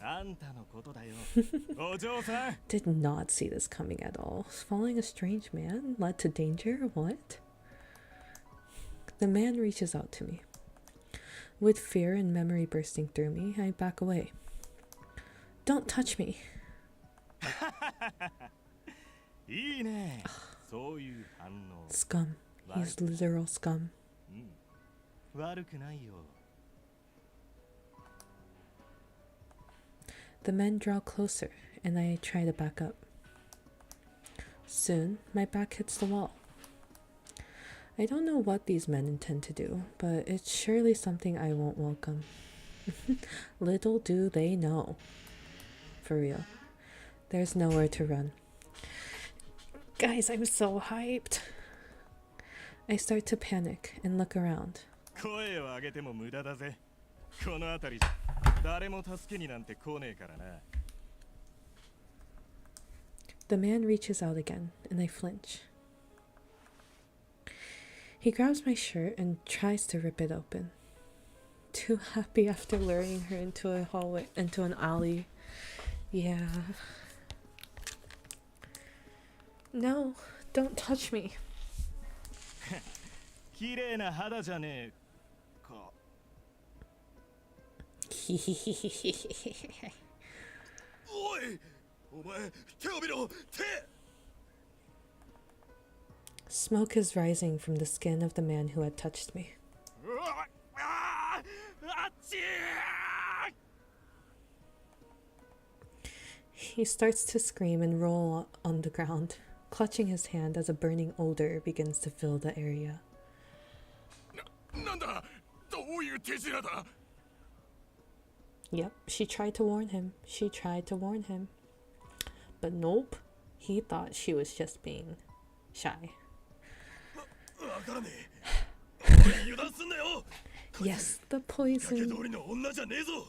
Speaker 5: あんたのことだよ。お嬢さん。
Speaker 1: Did not see this coming at all. Following a strange man led to danger? What? The man reaches out to me. With fear and memory bursting through me, I back away. Don't touch me.
Speaker 5: いいね。そういう反応。
Speaker 1: Scum. He's literal scum.
Speaker 5: 悪くないよ。
Speaker 1: The men draw closer, and I try to back up. Soon, my back hits the wall. I don't know what these men intend to do, but it's surely something I won't welcome. Little do they know. For real. There's nowhere to run. Guys, I'm so hyped. I start to panic and look around.
Speaker 5: 声を上げても無駄だぜ。この辺りじゃ誰も助けになんて来ねえからな。
Speaker 1: The man reaches out again, and I flinch. He grabs my shirt and tries to rip it open. Too happy after luring her into a hallway, into an alley. Yeah. No, don't touch me.
Speaker 5: 綺麗な肌じゃねえか。
Speaker 4: おい、お前手を見ろ、手。
Speaker 1: Smoke is rising from the skin of the man who had touched me.
Speaker 5: うわああっちー。
Speaker 1: He starts to scream and roll on the ground, clutching his hand as a burning odor begins to fill the area.
Speaker 4: なんだ、どういう手品だ。
Speaker 1: Yep, she tried to warn him. She tried to warn him. But nope, he thought she was just being shy.
Speaker 4: わからねえ。油断すんなよ。
Speaker 1: Yes, the
Speaker 4: かけ
Speaker 1: poison.
Speaker 4: 通りの女じゃねえぞ。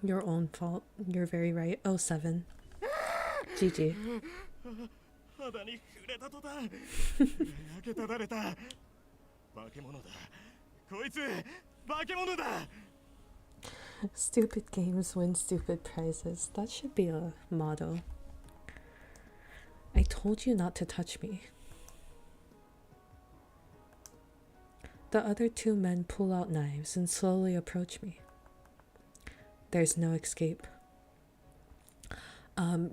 Speaker 1: Your own fault. You're very right. 07. GG.
Speaker 5: 肌に触れた途端焼けただれた。化け物だ。こいつ化け物だ。
Speaker 1: Stupid games win stupid prizes. That should be a motto. I told you not to touch me. The other two men pull out knives and slowly approach me. There's no escape.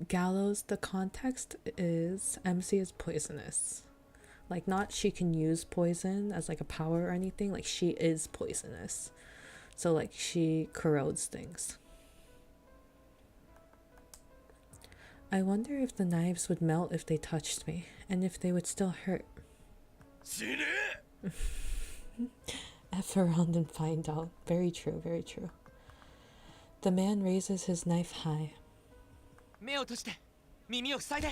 Speaker 1: Gallows, the context is MC is poisonous. Like, not she can use poison as like a power or anything. Like, she is poisonous. So like she corrodes things. I wonder if the knives would melt if they touched me, and if they would still hurt.
Speaker 4: 死ねえ。
Speaker 1: F around and find out. Very true, very true. The man raises his knife high.
Speaker 2: 目を閉じて耳を塞いで。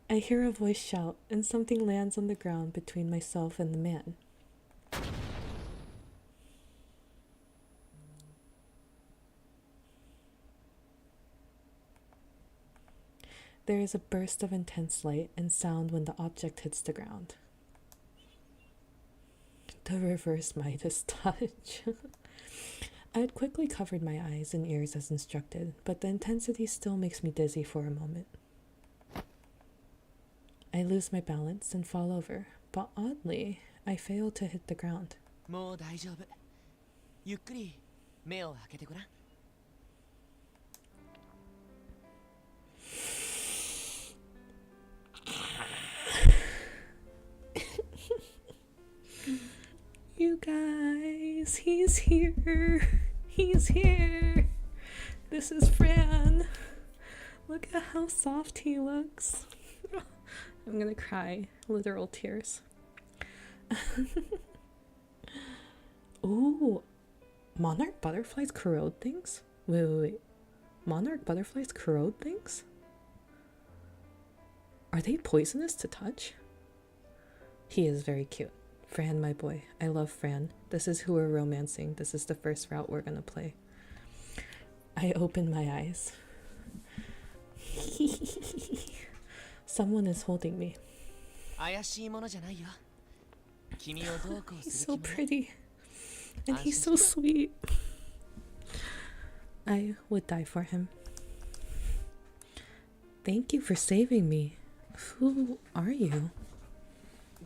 Speaker 1: I hear a voice shout, and something lands on the ground between myself and the man. There is a burst of intense light and sound when the object hits the ground. The reverse Midas touch. I had quickly covered my eyes and ears as instructed, but the intensity still makes me dizzy for a moment. I lose my balance and fall over, but oddly, I fail to hit the ground.
Speaker 6: もう大丈夫。ゆっくり目を開けてごらん。
Speaker 1: You guys, he's here. He's here. This is Fran. Look at how soft he looks. I'm gonna cry. Literal tears. Ooh. Monarch butterflies corrode things? Wait. Monarch butterflies corrode things? Are they poisonous to touch? He is very cute. Fran, my boy. I love Fran. This is who we're romancing. This is the first route we're gonna play. I open my eyes. Someone is holding me.
Speaker 6: 怪しいものじゃないよ。君をどうこう
Speaker 1: He's
Speaker 6: する
Speaker 1: so
Speaker 6: 気もない。
Speaker 1: pretty. And he's so sweet. I would die for him. Thank you for saving me. Who are you?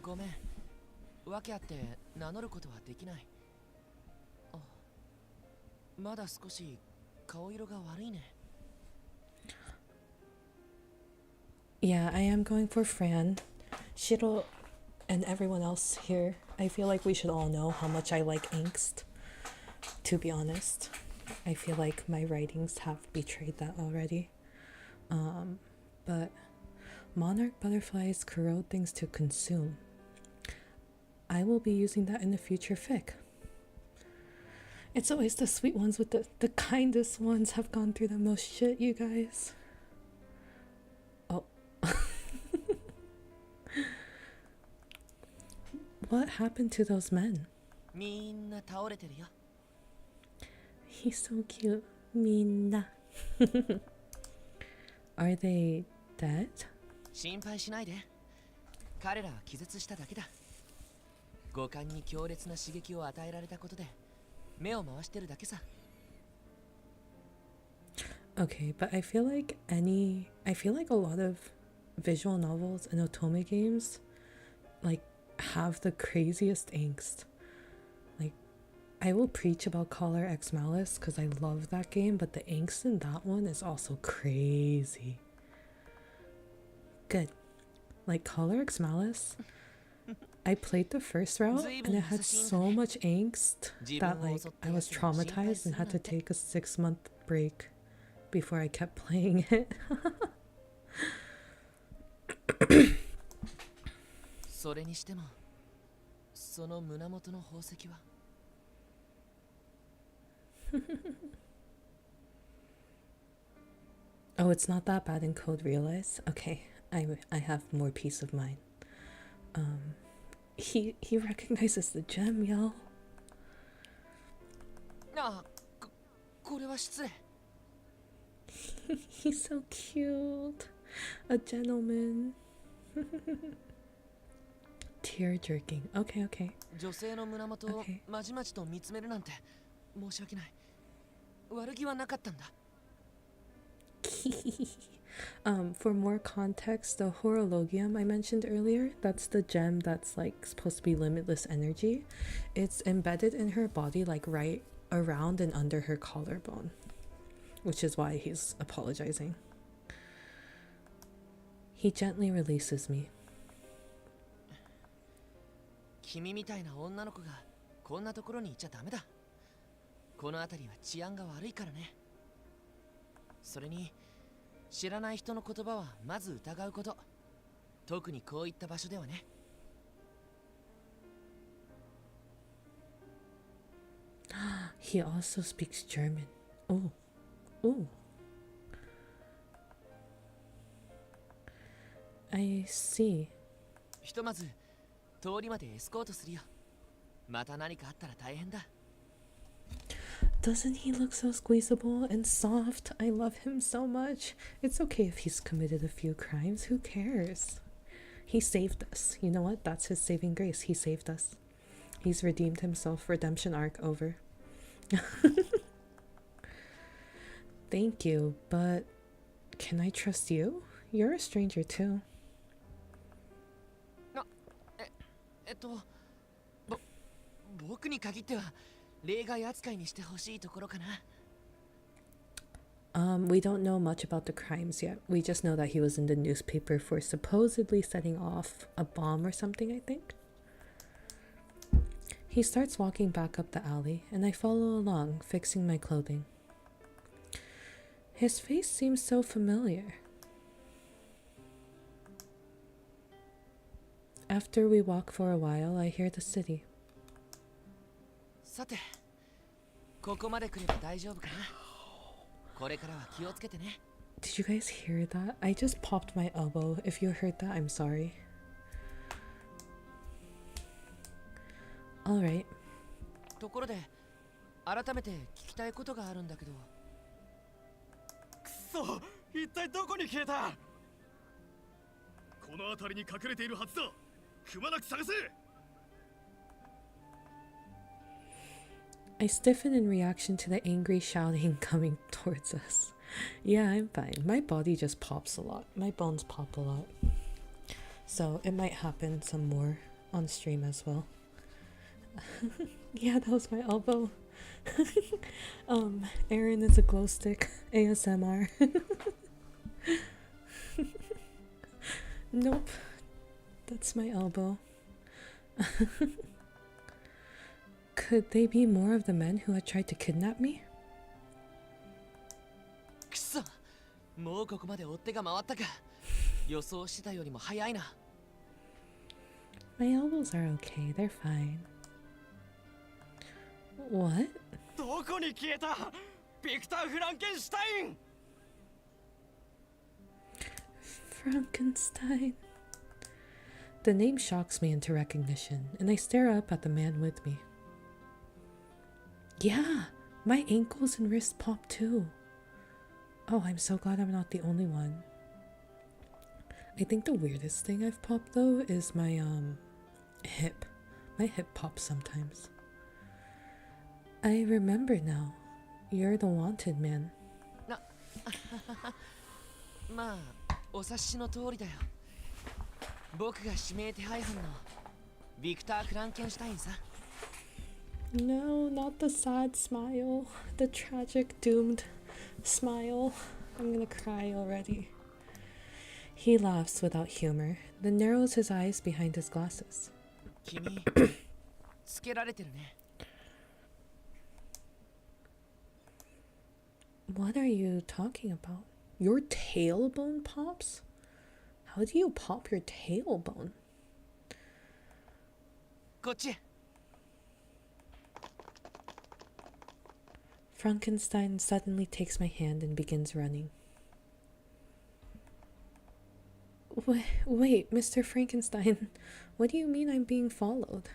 Speaker 6: ごめん。訳あって名乗ることはできない。あ、まだ少し顔色が悪いね。
Speaker 1: Yeah, I am going for Fran. Shiro and everyone else here. I feel like we should all know how much I like angst. To be honest, I feel like my writings have betrayed that already. But monarch butterflies corrode things to consume. I will be using that in the future fic. It's always the sweet ones with the kindest ones have gone through the most shit, you guys. Oh. What happened to those men?
Speaker 6: みんな倒れてるよ。
Speaker 1: He's so cute. Minna. Are they dead?
Speaker 6: 心配しないで。彼らは気絶しただけだ。五感に強烈な刺激を与えられたことで目を回してるだけさ。
Speaker 1: Okay, but I feel like a lot of visual novels and otome games like have the craziest angst. Like, I will preach about Collar X Malice because I love that game, but the angst in that one is also crazy. Good. Like Collar X Malice, I played the first route and it had so much angst that like I was traumatized and had to take a 6-month break before I kept playing it.
Speaker 6: それにしてもその胸元の宝石は
Speaker 1: Oh, it's not that bad in Code Realize. Okay, I have more peace of mind. He recognizes the gem, y'all.
Speaker 6: ああ、これは失礼。
Speaker 1: He's so cute. A gentleman. Tear jerking. Okay, okay.
Speaker 6: 女性の胸元を
Speaker 1: Okay.
Speaker 6: まじまじと見つめるなんて申し訳ない。悪気はなかったんだ。
Speaker 1: For more context, the horologium I mentioned earlier, that's the gem that's like supposed to be limitless energy. It's embedded in her body, like right around and under her collarbone, which is why he's apologizing. He gently releases me.
Speaker 6: 君みたいな女の子がこんなところにいちゃダメだ。この辺りは治安が悪いからね。それに知らない人の言葉はまず疑うこと。特にこういった場所ではね。
Speaker 1: He also speaks German. Oh. Oh. I see.
Speaker 6: ひとまず通りまでエスコートするよ。また何かあったら大変だ。
Speaker 1: Doesn't he look so squeezable and soft? I love him so much. It's okay if he's committed a few crimes. Who cares? He saved us. You know what? That's his saving grace. He saved us. He's redeemed himself. Redemption arc over. Thank you, but can I trust you? You're a stranger too.
Speaker 6: ぼ僕に限っては例外扱いにしてほしいところかな。
Speaker 1: We don't know much about the crimes yet. We just know that he was in the newspaper for supposedly setting off a bomb or something, I think. He starts walking back up the alley, and I follow along, fixing my clothing. His face seems so familiar. After we walk for a while, I hear the city.
Speaker 6: さて、ここまで来れば大丈夫かな。これからは気をつけてね。
Speaker 1: Did you guys hear that? I just popped my elbow. If you heard that, I'm sorry. Alright.
Speaker 6: ところで、改めて聞きたいことがあるんだけど。
Speaker 4: くそ、一体どこに消えた？
Speaker 3: この辺りに隠れているはずだ。くまなく探せ。
Speaker 1: I stiffen in reaction to the angry shouting coming towards us. Yeah, I'm fine. My body just pops a lot. My bones pop a lot. So it might happen some more on stream as well. Yeah, that was my elbow. Aaron is a glow stick. ASMR. Nope. That's my elbow. Could they be more of the men who had tried to kidnap me?
Speaker 6: くそ、もうここまで追っ手が回ったか。予想してたよりも早いな。
Speaker 1: My elbows are okay. They're fine. What?
Speaker 4: どこに消えた？ビクター・フランケンシュタイン！
Speaker 1: Frankenstein. The name shocks me into recognition, and I stare up at the man with me. Yeah, my ankles and wrists pop too. Oh, I'm so glad I'm not the only one. I think the weirdest thing I've popped though is my hip. My hip pops sometimes. I remember now. You're the wanted man.
Speaker 6: まあ、お察しの通りだよ。僕が指名手配犯のビクター・フランケンシュタインさ。
Speaker 1: No, not the sad smile. The tragic, doomed smile. I'm gonna cry already. He laughs without humor, then narrows his eyes behind his glasses.
Speaker 6: 君、つけられてるね。
Speaker 1: What are you talking about? Your tailbone pops? How do you pop your tailbone?
Speaker 6: こっち。
Speaker 1: Frankenstein suddenly takes my hand and begins running. Wait, Mr. Frankenstein, what do you mean I'm being followed?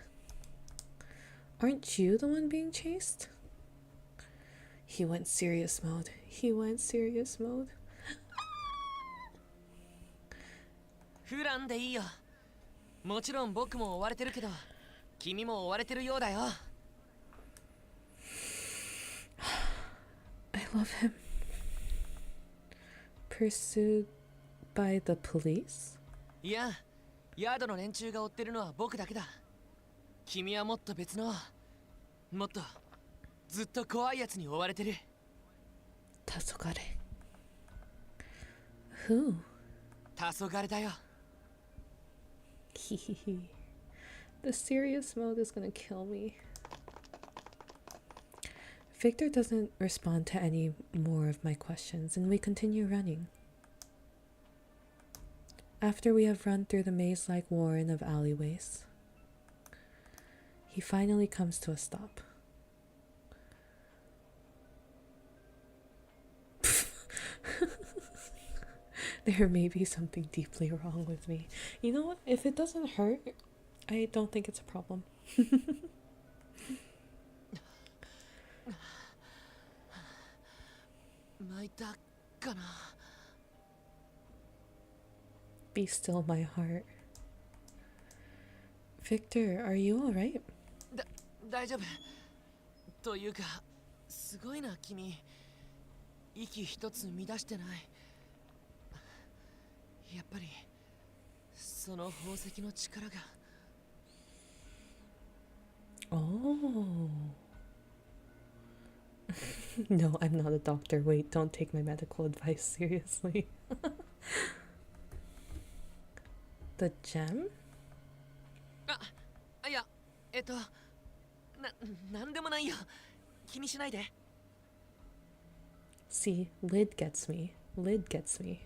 Speaker 1: Aren't you the one being chased? He went serious mode. He went serious mode.
Speaker 6: フランでいいよ。もちろん僕も追われてるけど、君も追われてるようだよ。
Speaker 1: I love him. Pursued by the police?
Speaker 6: いや、ヤードの連中が追ってるのは僕だけだ。君はもっと別の、もっとずっと怖いやつに追われてる。
Speaker 1: 黄昏. Who?
Speaker 6: 黄昏だよ。
Speaker 1: Hehehe. The serious mode is gonna kill me. Victor doesn't respond to any more of my questions, and we continue running. After we have run through the maze-like warren of alleyways, he finally comes to a stop. There may be something deeply wrong with me. You know what? If it doesn't hurt, I don't think it's a problem.
Speaker 6: 泣いたかな。
Speaker 1: Be still, my heart. Victor, are you alright?
Speaker 6: 大丈夫。というか、すごいな君。息一つ乱してない。やっぱりその宝石の力が。
Speaker 1: Oh. No, I'm not a doctor. Wait, don't take my medical advice seriously. The gem?
Speaker 6: いや、なんでもないよ。気にしないで。
Speaker 1: See, lid gets me. Lid gets me.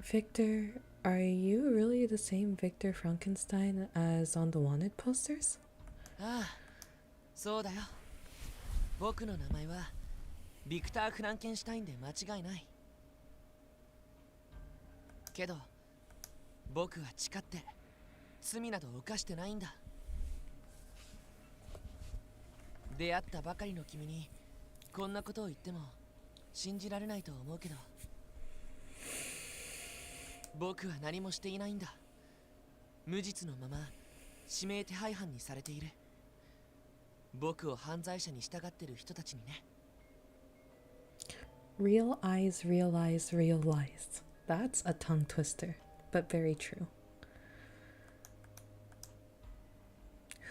Speaker 1: Victor, are you really the same Victor Frankenstein as on the wanted posters?
Speaker 6: ああ、そうだよ。僕の名前はビクター・フランケンシュタインで間違いない。けど、僕は誓って罪など犯してないんだ。出会ったばかりの君にこんなことを言っても信じられないと思うけど、僕は何もしていないんだ。無実のまま指名手配犯にされている。僕を犯罪者に従っている人たちにね。
Speaker 1: Real eyes, realize, realize. That's a tongue twister, but very true.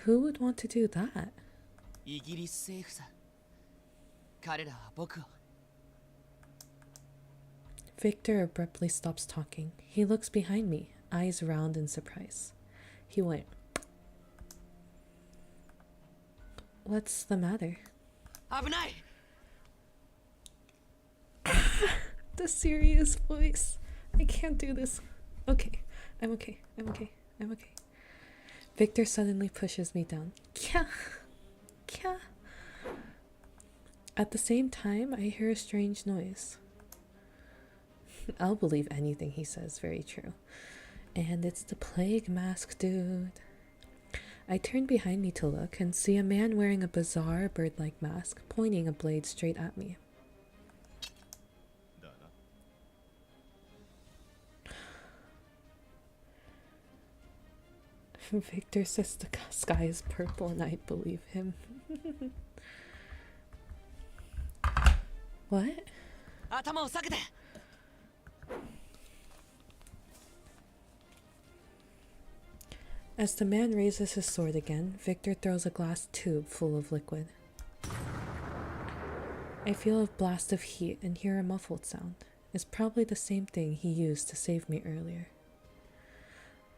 Speaker 1: Who would want to do that?
Speaker 6: イギリス政府さ。彼らは僕を。
Speaker 1: Victor abruptly stops talking. He looks behind me, eyes round in surprise. He went, "What's the matter?"
Speaker 6: 危ない。
Speaker 1: The serious voice. I can't do this. Okay, I'm okay. I'm okay. I'm okay. Victor suddenly pushes me down. Kya? Kya? At the same time, I hear a strange noise. I'll believe anything he says, very true. And it's the plague mask dude. I turn behind me to look and see a man wearing a bizarre bird-like mask, pointing a blade straight at me. Victor says the sky is purple and I believe him. What?
Speaker 6: 頭を下げて。
Speaker 1: As the man raises his sword again, Victor throws a glass tube full of liquid. I feel a blast of heat and hear a muffled sound. It's probably the same thing he used to save me earlier.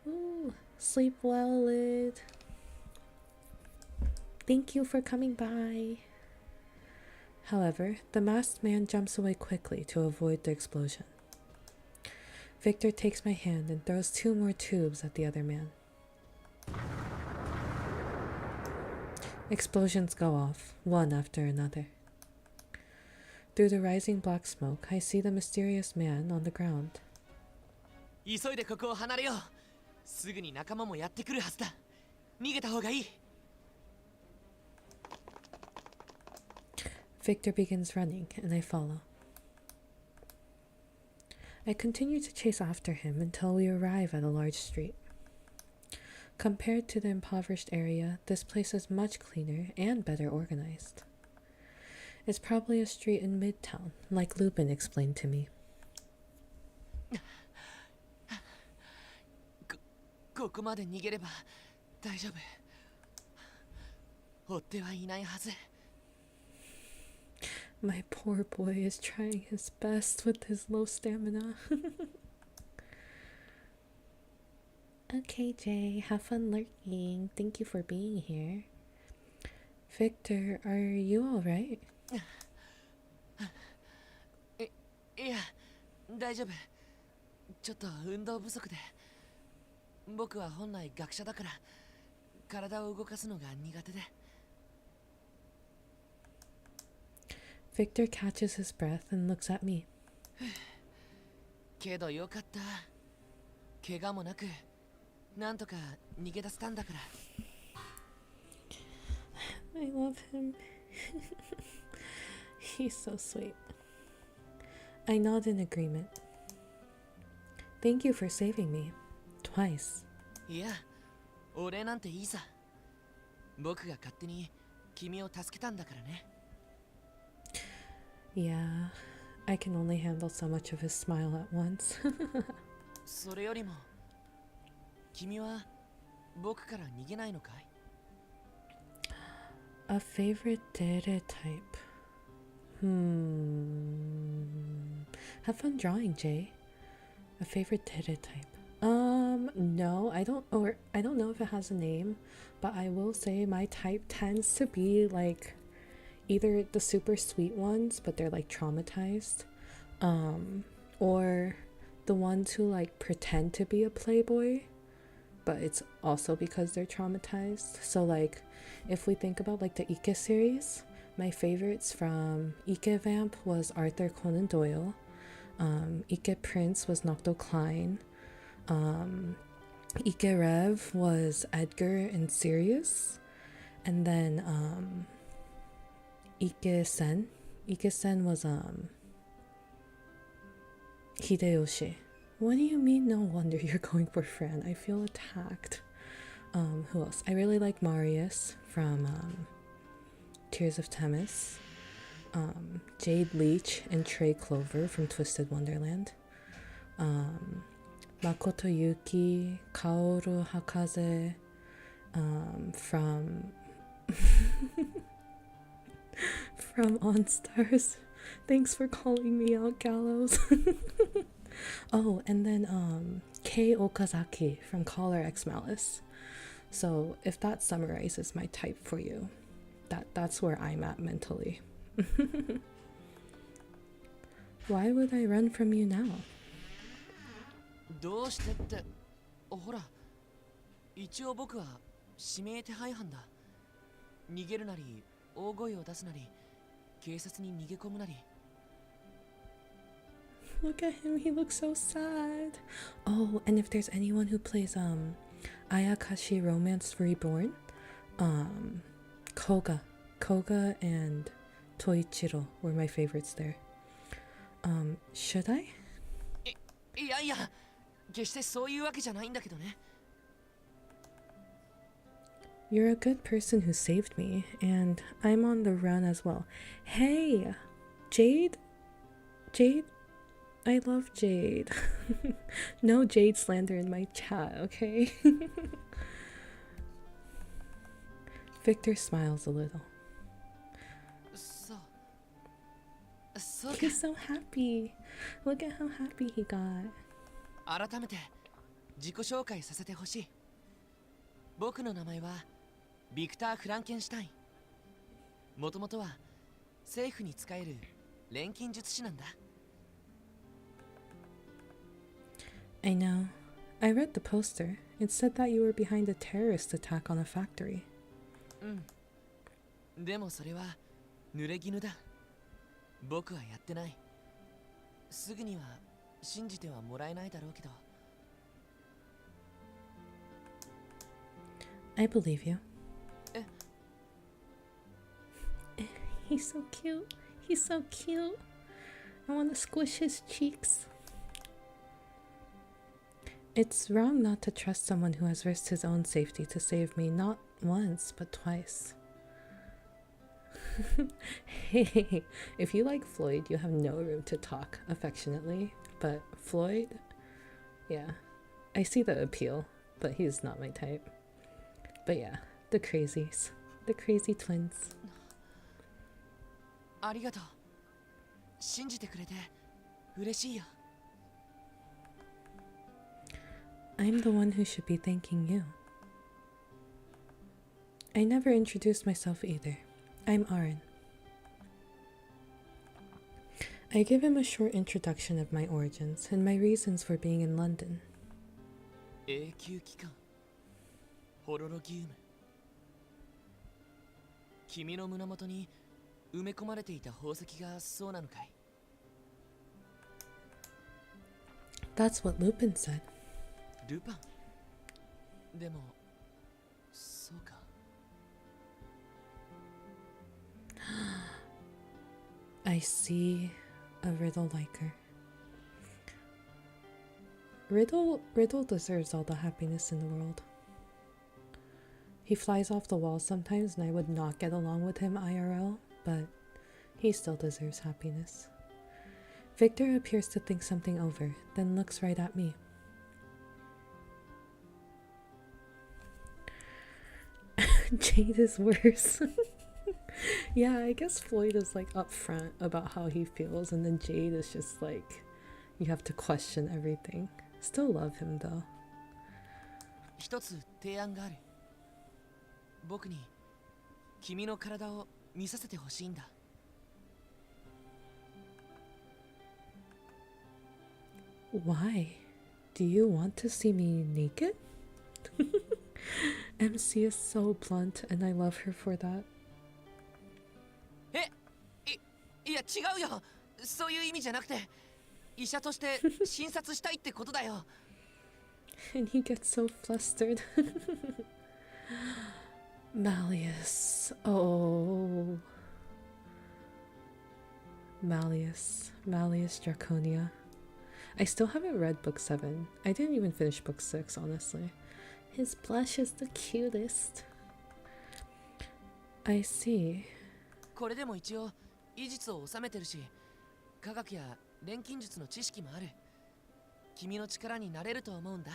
Speaker 1: Ooh, sleep well, Lid. Thank you for coming by. However, the masked man jumps away quickly to avoid the explosion. Victor takes my hand and throws 2 more tubes at the other man. Explosions go off, one after another. Through the rising black smoke, I see the mysterious man on the ground.
Speaker 6: 急いでここを離れよう。すぐに仲間もやってくるはずだ。逃げた方がいい。
Speaker 1: Victor begins running, and I follow. I continue to chase after him until we arrive at a large street. Compared to the impoverished area, this place is much cleaner and better organized. It's probably a street in Midtown, like Lupin explained to me.
Speaker 6: ここまで逃げれば大丈夫。追ってはいないはず。
Speaker 1: My poor boy is trying his best with his low stamina. Okay, Jay, have fun lurking. Thank you for being here. Victor, are you alright?
Speaker 6: いや、大丈夫。ちょっと運動不足で。僕は本来学者だから体を動かすのが苦手で。
Speaker 1: Victor catches his breath and looks at me.
Speaker 6: けどよかった。怪我もなく、なんとか逃げ出せたんだから。
Speaker 1: I love him. He's so sweet. I nod in agreement. Thank you for saving me. Twice.
Speaker 6: いや、お礼なんていいさ。僕が勝手に君を助けたんだからね。
Speaker 1: Yeah, I can only handle so much of his smile at once.
Speaker 6: それよりも、君は僕から逃げないのかい？
Speaker 1: A favorite dere type. Have fun drawing, Jay. A favorite dere type. No, I don't know if it has a name, but I will say my type tends to be like either the super sweet ones, but they're like traumatized, or the ones who like pretend to be a playboy, but it's also because they're traumatized. So like if we think about like the Ike series, my favorites from Ike Vamp was Arthur Conan Doyle, Ike Prince was Nocto Klein, Ike Rev was Edgar and Sirius, and then Ike Sen was Hideyoshi. What do you mean no wonder you're going for Fran? I feel attacked. Who else? I really like Marius from Tears of Themis, Jade Leech and Trey Clover from Twisted Wonderland, Makoto Yuki, Kaoru Hakaze from from On Stars. Thanks for calling me out, Gallows. Oh, and then Kei Okazaki from Collar X Malice. So if that summarizes my type for you, that's where I'm at mentally. Why would I run from you now?
Speaker 6: どうしてって、ほら、一応僕は指名手配犯だ。逃げるなり、大声を出すなり、警察に逃げ込むなり。
Speaker 1: Look at him, he looks so sad. Oh, and if there's anyone who plays Ayakashi Romance Reborn, Koga and Toichiro were my favorites there. Should I?
Speaker 6: いやいや、決してそういうわけじゃないんだけどね。
Speaker 1: You're a good person who saved me, and I'm on the run as well. Hey, Jade? I love Jade. No Jade slander in my chat, okay? Victor smiles a little. He's so happy. Look at how happy he got.
Speaker 6: 改めて自己紹介させてほしい。僕の名前はビクター・フランケンシュタイン。もともとは政府に仕える錬金術師なんだ。
Speaker 1: I know. I read the poster. It said that you were behind a terrorist attack on a factory.
Speaker 6: うん。でもそれは濡れ衣だ。僕はやってない。すぐには信じてはもらえないだろうけど。
Speaker 1: I believe you.
Speaker 6: え
Speaker 1: He's so cute. He's so cute. I want to squish his cheeks. It's wrong not to trust someone who has risked his own safety to save me, not once, but twice. Hey, if you like Floyd, you have no room to talk affectionately. But Floyd, yeah, I see the appeal, but he's not my type. But yeah, the crazies, the crazy twins.
Speaker 6: ありがとう。信じてくれて嬉しいよ。
Speaker 1: I'm the one who should be thanking you. I never introduced myself either. I'm Aaron. I give him a short introduction of my origins and my reasons for being in London.
Speaker 6: 永久期間ホロロギウム。君の胸元に埋め込まれていた宝石がそうなのかい？
Speaker 1: That's what Lupin said.
Speaker 6: ルパン。でもそうか。
Speaker 1: I see a riddle liker. Riddle deserves all the happiness in the world. He flies off the wall sometimes and I would not get along with him IRL, but he still deserves happiness. Victor appears to think something over, then looks right at me. Jade is worse. Yeah, I guess Floyd is like upfront about how he feels, and then Jade is just like, you have to question everything. Still love him though.
Speaker 6: 一つ提案がある。僕に君の体を見させてほしいんだ。
Speaker 1: Why? Do you want to see me naked? MC is so blunt, and I love her for that.
Speaker 6: いや違うよ。そういう意味じゃなくて、医者として診察したいってことだよ。
Speaker 1: And he gets so flustered. Malleus. Oh. Malleus. Malleus Draconia. I still haven't read book 7. I didn't even finish book 6, honestly. His blush is the cutest. I see.
Speaker 6: これでも一応医術を収めてるし、科学や錬金術の知識もある。君の力になれると思うんだ。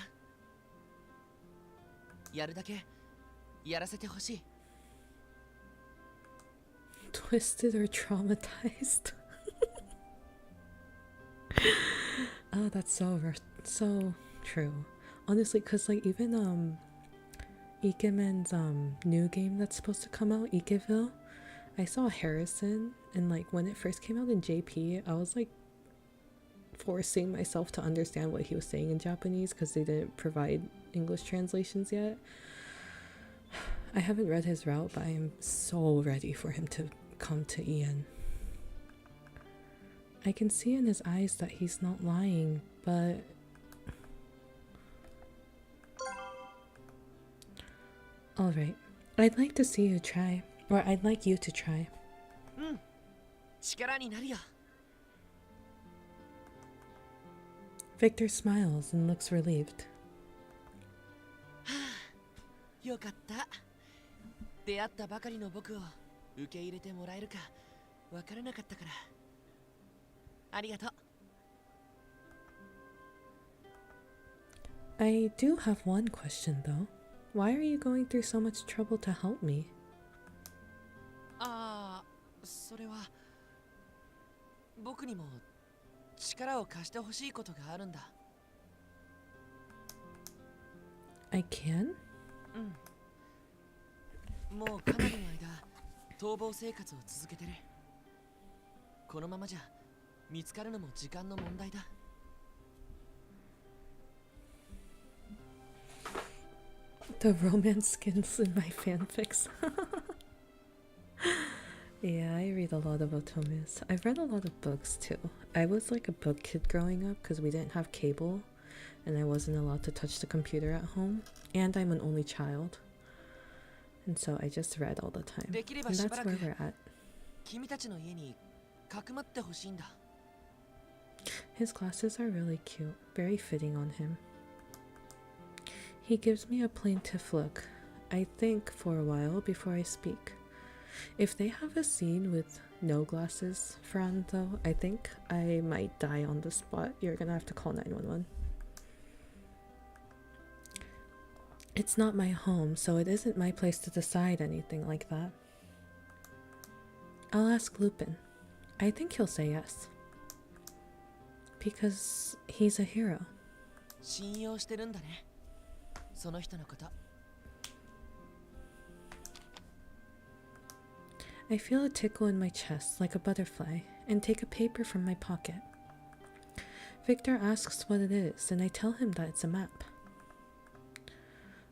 Speaker 6: やるだけやらせてほしい。
Speaker 1: Twisted or traumatized. Oh, that's so true. Honestly, cause like even Ikemen's new game that's supposed to come out, Ikeville, I saw Harrison, and like when it first came out in JP, I was like forcing myself to understand what he was saying in Japanese because they didn't provide English translations yet. I haven't read his route, but I am so ready for him to come to Ian. I can see in his eyes that he's not lying, but alright. I'd like to see you try. Or I'd like you to try.
Speaker 6: 力になるよ。
Speaker 1: Victor smiles and looks relieved.
Speaker 6: よかった。出会ったばかりの僕を受け入れてもらえるかわからなかったから。ありがとう。
Speaker 1: I do have one question though. Why are you going through so much trouble to help me?
Speaker 6: ああ、それは僕にも力を貸してほしいことがあるんだ。
Speaker 1: I can?
Speaker 6: もうかなりの間逃亡生活を続けてる。このままじゃ見つかるのも時間の問題だ。
Speaker 1: The romance skins in my fanfics. Yeah, I read a lot of otomes. I've read a lot of books too. I was like a book kid growing up because we didn't have cable and I wasn't allowed to touch the computer at home. And I'm an only child. And so I just read all the time. And that's where we're at.
Speaker 6: 君たちの家にかくまってほしいんだ。
Speaker 1: His glasses are really cute, very fitting on him. He gives me a plaintive look. I think for a while before I speak. If they have a scene with no glasses, Fran, though, I think I might die on the spot. You're gonna have to call 911. It's not my home, so it isn't my place to decide anything like that. I'll ask Lupin. I think he'll say yes. Because he's a hero.
Speaker 6: 信用してるんだね。その人のこと。
Speaker 1: I feel a tickle in my chest like a butterfly and take a paper from my pocket. Victor asks what it is and I tell him that it's a map.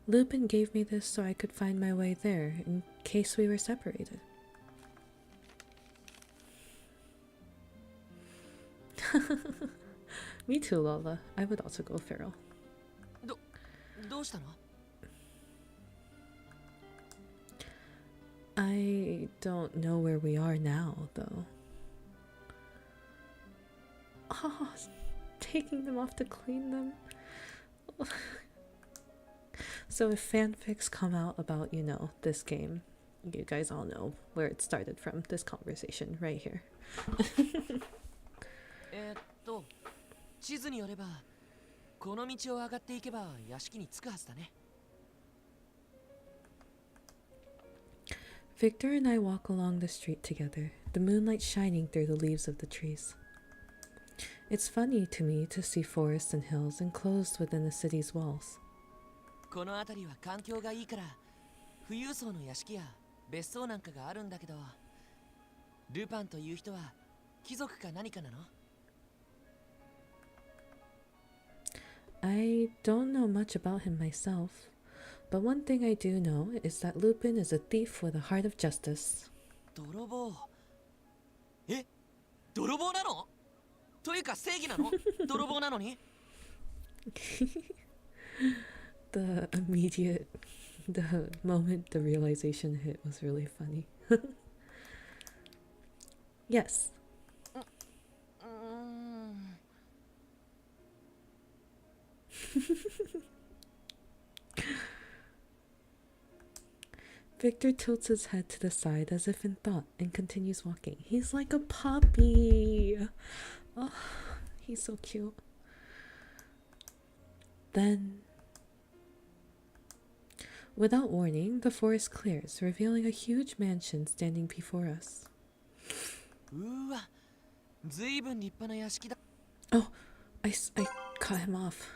Speaker 1: Lupin gave me this so I could find my way there in case we were separated. Me too, Lola. I would also go feral.
Speaker 6: どうしたの？
Speaker 1: I don't know where we are now, though. Oh, taking them off to clean them. So if fanfics come out about, you know, this game, you guys all know where it started from, this conversation right here.
Speaker 6: 地図によればこの道を上がっていけば屋敷に着くはずだね。
Speaker 1: Victor and I walk along the street together, the moonlight shining through the leaves of the trees. It's funny to me to see forests and hills enclosed within the city's walls.
Speaker 6: この辺りは環境がいいから富裕層の屋敷や別荘なんかがあるんだけど、ルパンという人は貴族か何かなの？
Speaker 1: I don't know much about him myself, but one thing I do know is that Lupin is a thief with a heart of justice.
Speaker 6: 泥棒？え？泥棒なの？というか正義なの？泥棒なのに？
Speaker 1: The moment the realization hit was really funny. Yes. Victor tilts his head to the side as if in thought and continues walking. He's like a puppy. Oh, he's so cute. Then, without warning, the forest clears, revealing a huge mansion standing before us.
Speaker 6: うわ、ずいぶん立派な屋敷だ。
Speaker 1: Oh, I cut him off.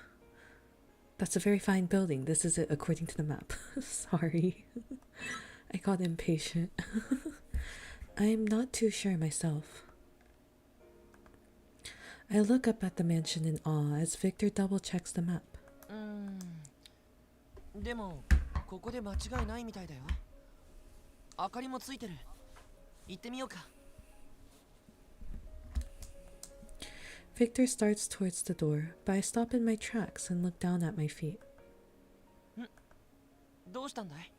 Speaker 1: That's a very fine building. This is it according to the map. Sorry. I got impatient. I'm not too sure myself. I look up at the mansion in awe as Victor double checks the map.
Speaker 6: でもここで間違いないみたいだよ。明かりもついてる。行ってみようか。
Speaker 1: Victor starts towards the door, but I stop in my tracks and look down at my feet.
Speaker 6: どうしたんだい？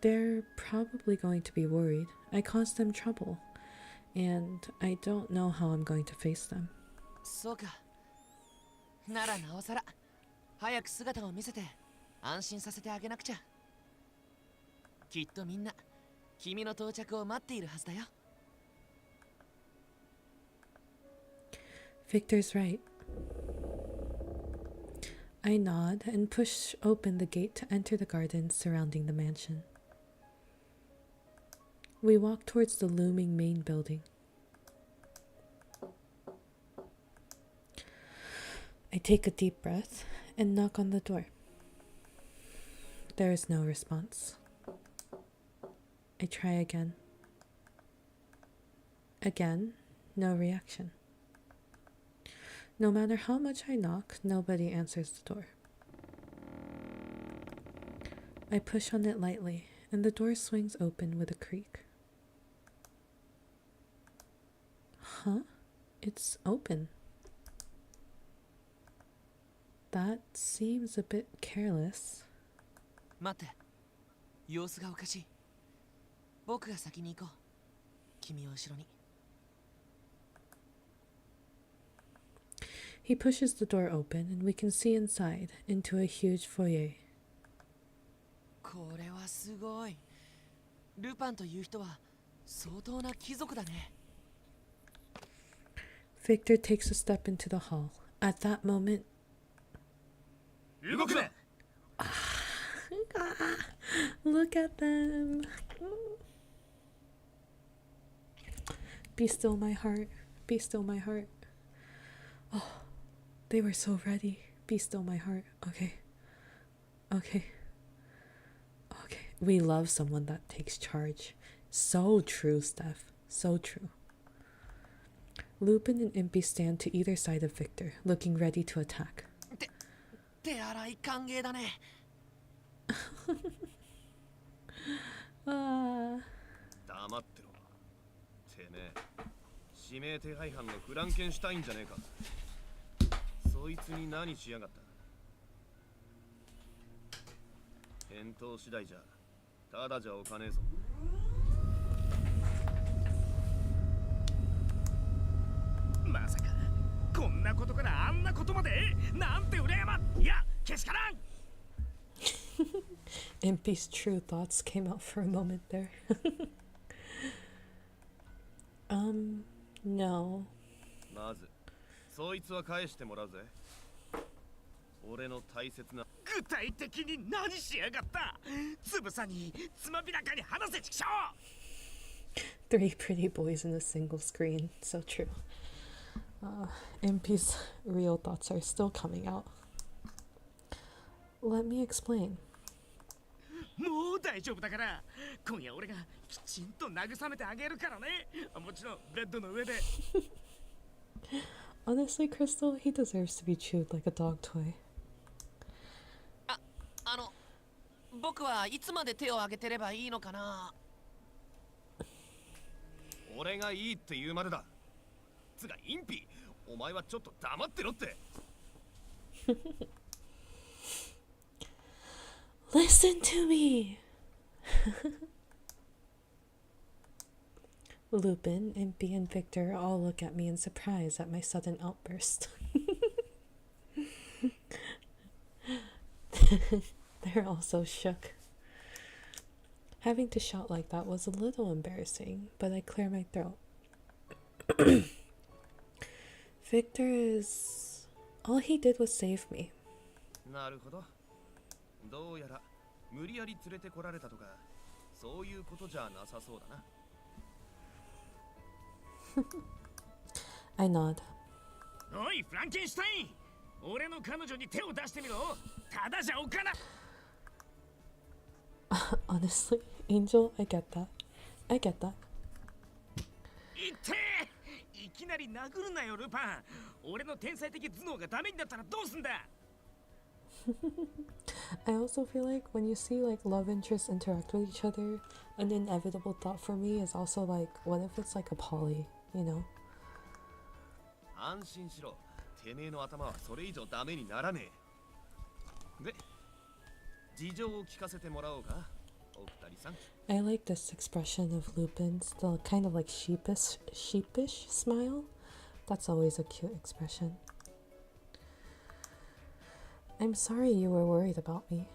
Speaker 1: They're probably going to be worried. I caused them trouble, and I don't know how I'm going to face them.
Speaker 6: そうか。ならなおさら早く姿を見せて安心させてあげなくちゃ。きっとみんな君の到着を待っているはずだよ。
Speaker 1: Victor's right. I nod and push open the gate to enter the gardens surrounding the mansion. We walk towards the looming main building. I take a deep breath and knock on the door. There is no response. I try again. Again, no reaction. No matter how much I knock, nobody answers the door. I push on it lightly, and the door swings open with a creak. Huh? It's open. That seems a bit careless.
Speaker 6: 待って。様子がおかしい。僕が先に行こう。君は後ろに。
Speaker 1: He pushes the door open, and we can see inside, into a huge foyer.
Speaker 6: これはすごい。ルパンという人は相当な貴族だね。
Speaker 1: Victor takes a step into the hall. At that moment,
Speaker 2: 動くな。
Speaker 1: look at them. Be still, my heart. Be still, my heart. Oh, they were so ready. Be still, my heart. Okay. Okay. Okay. We love someone that takes charge. So true, Steph. So true. Lupin and Impy stand to either side of Victor, looking ready to attack.
Speaker 6: 手荒い歓迎だね。
Speaker 1: Ah.
Speaker 3: 黙ってろ。てめえ、指名手配犯のフランケンシュタインじゃねえか。そいつに何しやがった。返答次第じゃ、ただじゃおかねえぞ。
Speaker 2: まさかこんなことからあんなことまでなんて羨まいやけしからん。
Speaker 1: Impy's true thoughts came out for a moment there. No.
Speaker 3: まず、そいつは返してもらうぜ。俺俺の大切な
Speaker 2: 具体的に何しやがった。つぶさにつまびらかに話せちくしょう。
Speaker 1: Three pretty boys in a single screen. So true. Impy's real thoughts are still coming out. Let me explain.
Speaker 2: もう大丈夫だから、今夜俺がきちんと慰めてあげるからね。もちろんベッドの上で。
Speaker 1: Honestly, Crystal, he deserves to be chewed like a dog toy.
Speaker 6: 僕はいつまで手を挙げてればいいのかな。
Speaker 3: 俺がいいって言うまでだ。つがインピ、お前はちょっと黙ってろって。
Speaker 1: Listen to me! Lupin, Impy, and Victor all look at me in surprise at my sudden outburst. They're all so shook. Having to shout like that was a little embarrassing, but I clear my throat. Victor is... all he did was save me.
Speaker 3: なるほど。どうやら無理やり連れてこられたとか、そういうことじゃなさそうだな。
Speaker 1: I nod.
Speaker 2: おい、フランケンシュタイン、俺の彼女に手を出してみろ。ただじゃおかな。
Speaker 1: Honestly, Angel, I get that. I get that.
Speaker 2: いってー、いきなり殴るなよルパン。俺の天才的頭脳がダメになったらどうすんだ。
Speaker 1: I also feel like when you see like love interests interact with each other, an inevitable thought for me is also like, what if it's like a poly, you know?
Speaker 3: 安心しろ。てめえの頭はそれ以上ダメにならねえ。で、事情を聞かせてもらおうか、お二人さん。
Speaker 1: I like this expression of Lupin's, the kind of like sheepish smile. That's always a cute expression. I'm sorry you were worried about me.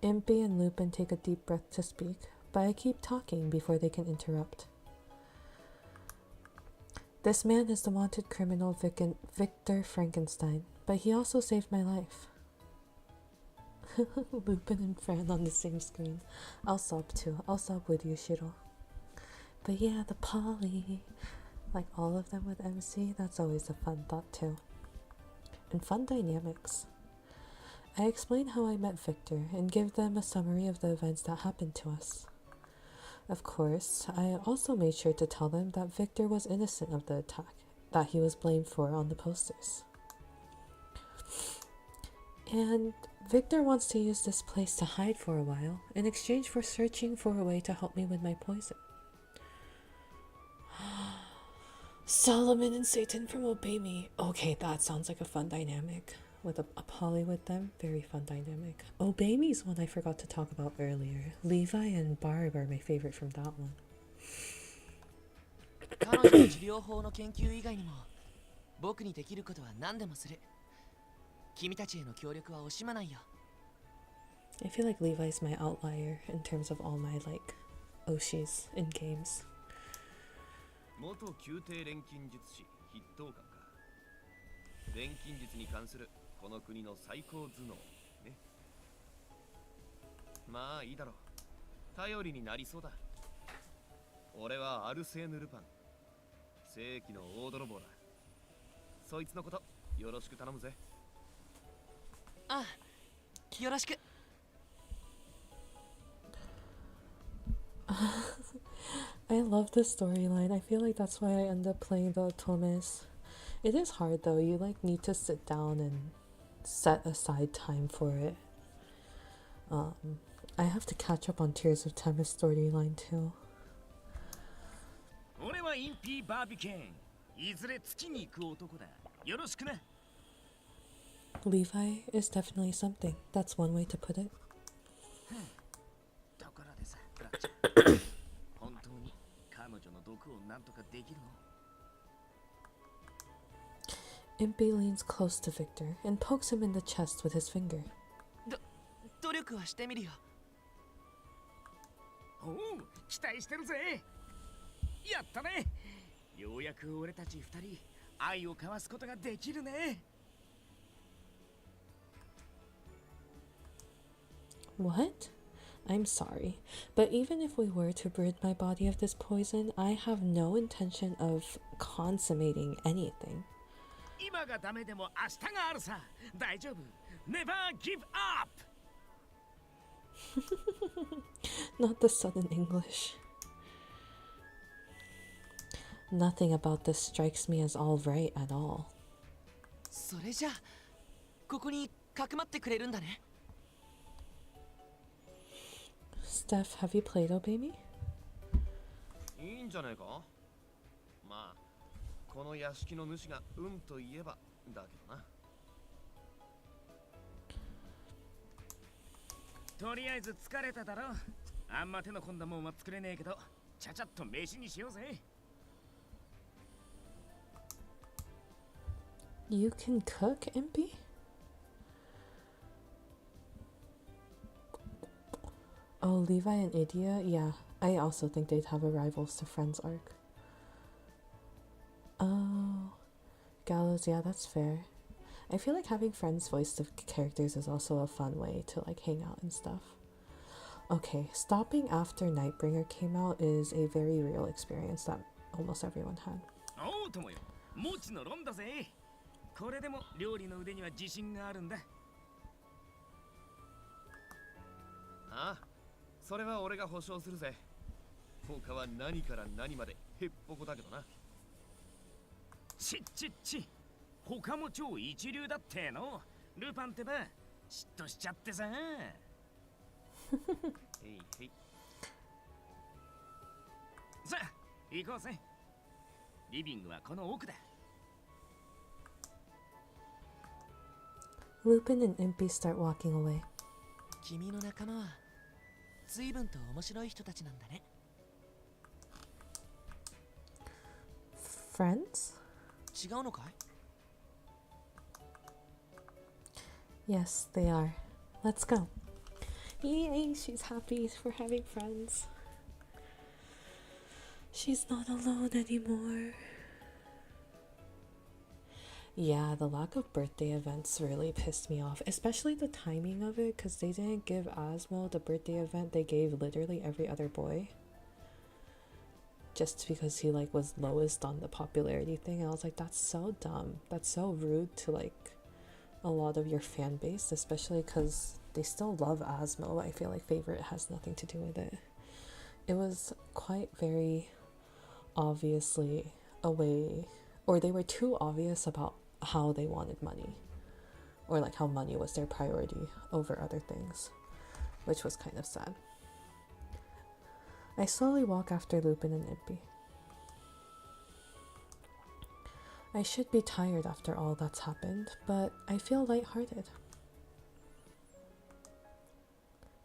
Speaker 1: Impy and Lupin take a deep breath to speak, but I keep talking before they can interrupt. This man is the wanted criminal Victor Frankenstein, but he also saved my life. Lupin and Fran on the same screen. I'll sob too. I'll sob with you, Shiro. But yeah, the poly, like all of them with MC, that's always a fun thought too. And fun dynamics. I explain how I met Victor and give them a summary of the events that happened to us. Of course, I also made sure to tell them that Victor was innocent of the attack that he was blamed for on the posters. And Victor wants to use this place to hide for a while in exchange for searching for a way to help me with my poison. Solomon and Satan from Obey Me. Okay, that sounds like a fun dynamic. With a poly with them, very fun dynamic. Obey Me is one I forgot to talk about earlier. Levi and Barb are my favorite from that one.
Speaker 6: 彼女の治療法の研究以外にも僕にできることは何でもする。君たちへの協力は惜しまないよ。
Speaker 1: I feel like Levi's my outlier in terms of all my like Oshis in games.
Speaker 3: 元宮廷錬金術師筆頭官か。錬金術に関するこの国の最高頭脳ね。まあいいだろう。頼りになりそうだ。俺はアルセーヌ・ルパン。世紀の大泥棒だ。そいつのことよろしく頼むぜ。
Speaker 6: ああ、よろしく。
Speaker 1: I love the storyline. I feel like that's why I end up playing the Otomes. It is hard though. You like need to sit down and set aside time for it. I have to catch up on Tears of Temis storyline too.
Speaker 2: 俺はインピー・バービケン。いずれ月に行く男だ。よろしくな。
Speaker 1: Levi is definitely something. That's one way to put it.
Speaker 2: だからでさ、ブラッチ。本当に彼女の毒をなんとかできるの？
Speaker 1: Impy leans close to Victor and pokes him in the chest with his finger.
Speaker 6: 努力はしてみるよ。
Speaker 2: おう、期待してるぜ。やったね。ようやく俺たち二人愛を交わすことができるね。
Speaker 1: What? I'm sorry, but even if we were to rid my body of this poison, I have no intention of consummating anything.
Speaker 2: 今がダメでも明日があるさ。大丈夫。Never give up!
Speaker 1: Not the sudden English. Nothing about this strikes me as all right at all.
Speaker 6: それじゃあここにかくまってくれるんだね。
Speaker 1: Steph, have you played Obey Me?
Speaker 3: いいんじゃねえか。まあこの屋敷の主がうんと言えばだけどな。
Speaker 2: とりあえず疲れただろ。あんま手の込んだもんは作れねえけど、ちゃちゃっと飯にしようぜ。
Speaker 1: You can cook, Impy? Oh, Levi and Idia? Yeah, I also think they'd have a Rivals to Friends arc. Oh, Gallows, yeah, that's fair. I feel like having friends voice the characters is also a fun way to like hang out and stuff. Okay, stopping after Nightbringer came out is a very real experience that almost everyone had.
Speaker 2: おうともよ、もちのロンだぜ。これでも料理の腕には自信があるんだ。
Speaker 3: ああ、それは俺が保証するぜ。他は何から何までへっぽこだけどな。
Speaker 2: ちっちっち、他も超一流だっての。ルパンってば嫉妬しちゃってさ。
Speaker 3: へいへい。
Speaker 2: さあ行こうぜ。リビングはこの奥だ。
Speaker 1: Lupin and Impy start walking away.
Speaker 6: 君の仲間は随分と面白い人たちなんだね。
Speaker 1: Friends?
Speaker 6: 違うのかい？
Speaker 1: Yes, they are. Let's go. Yay, she's happy for having friends. She's not alone anymore. Yeah, the lack of birthday events really pissed me off, especially the timing of it, because they didn't give Asmo the birthday event they gave literally every other boy. Just because he like was lowest on the popularity thing. And I was like, that's so dumb. That's so rude to like a lot of your fan base, especially because they still love Asmo. I feel like favorite has nothing to do with it. It was quite very obviously a way, or they were too obvious about how they wanted money, or like how money was their priority over other things, which was kind of sad. I slowly walk after Lupin and Impy. I should be tired after all that's happened, but I feel lighthearted.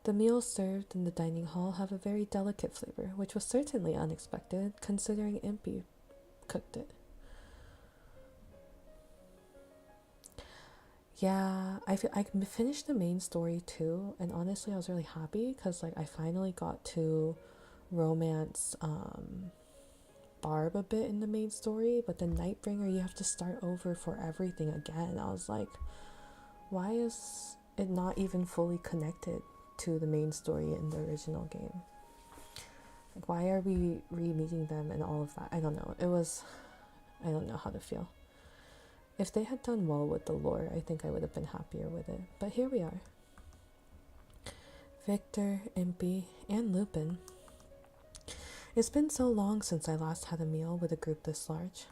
Speaker 1: The meals served in the dining hall have a very delicate flavor, which was certainly unexpected considering Impy cooked it. Yeah, I finished the main story too, and honestly I was really happy because like I finally got to romance Barb a bit in the main story, but the Nightbringer you have to start over for everything again. I was like, why is it not even fully connected to the main story in the original game? Like, why are we re-meeting them and all of that? I don't know. I don't know how to feel. If they had done well with the lore, I think I would have been happier with it. But here we are. Victor, Impy, and Lupin. It's been so long since I last had a meal with a group this large.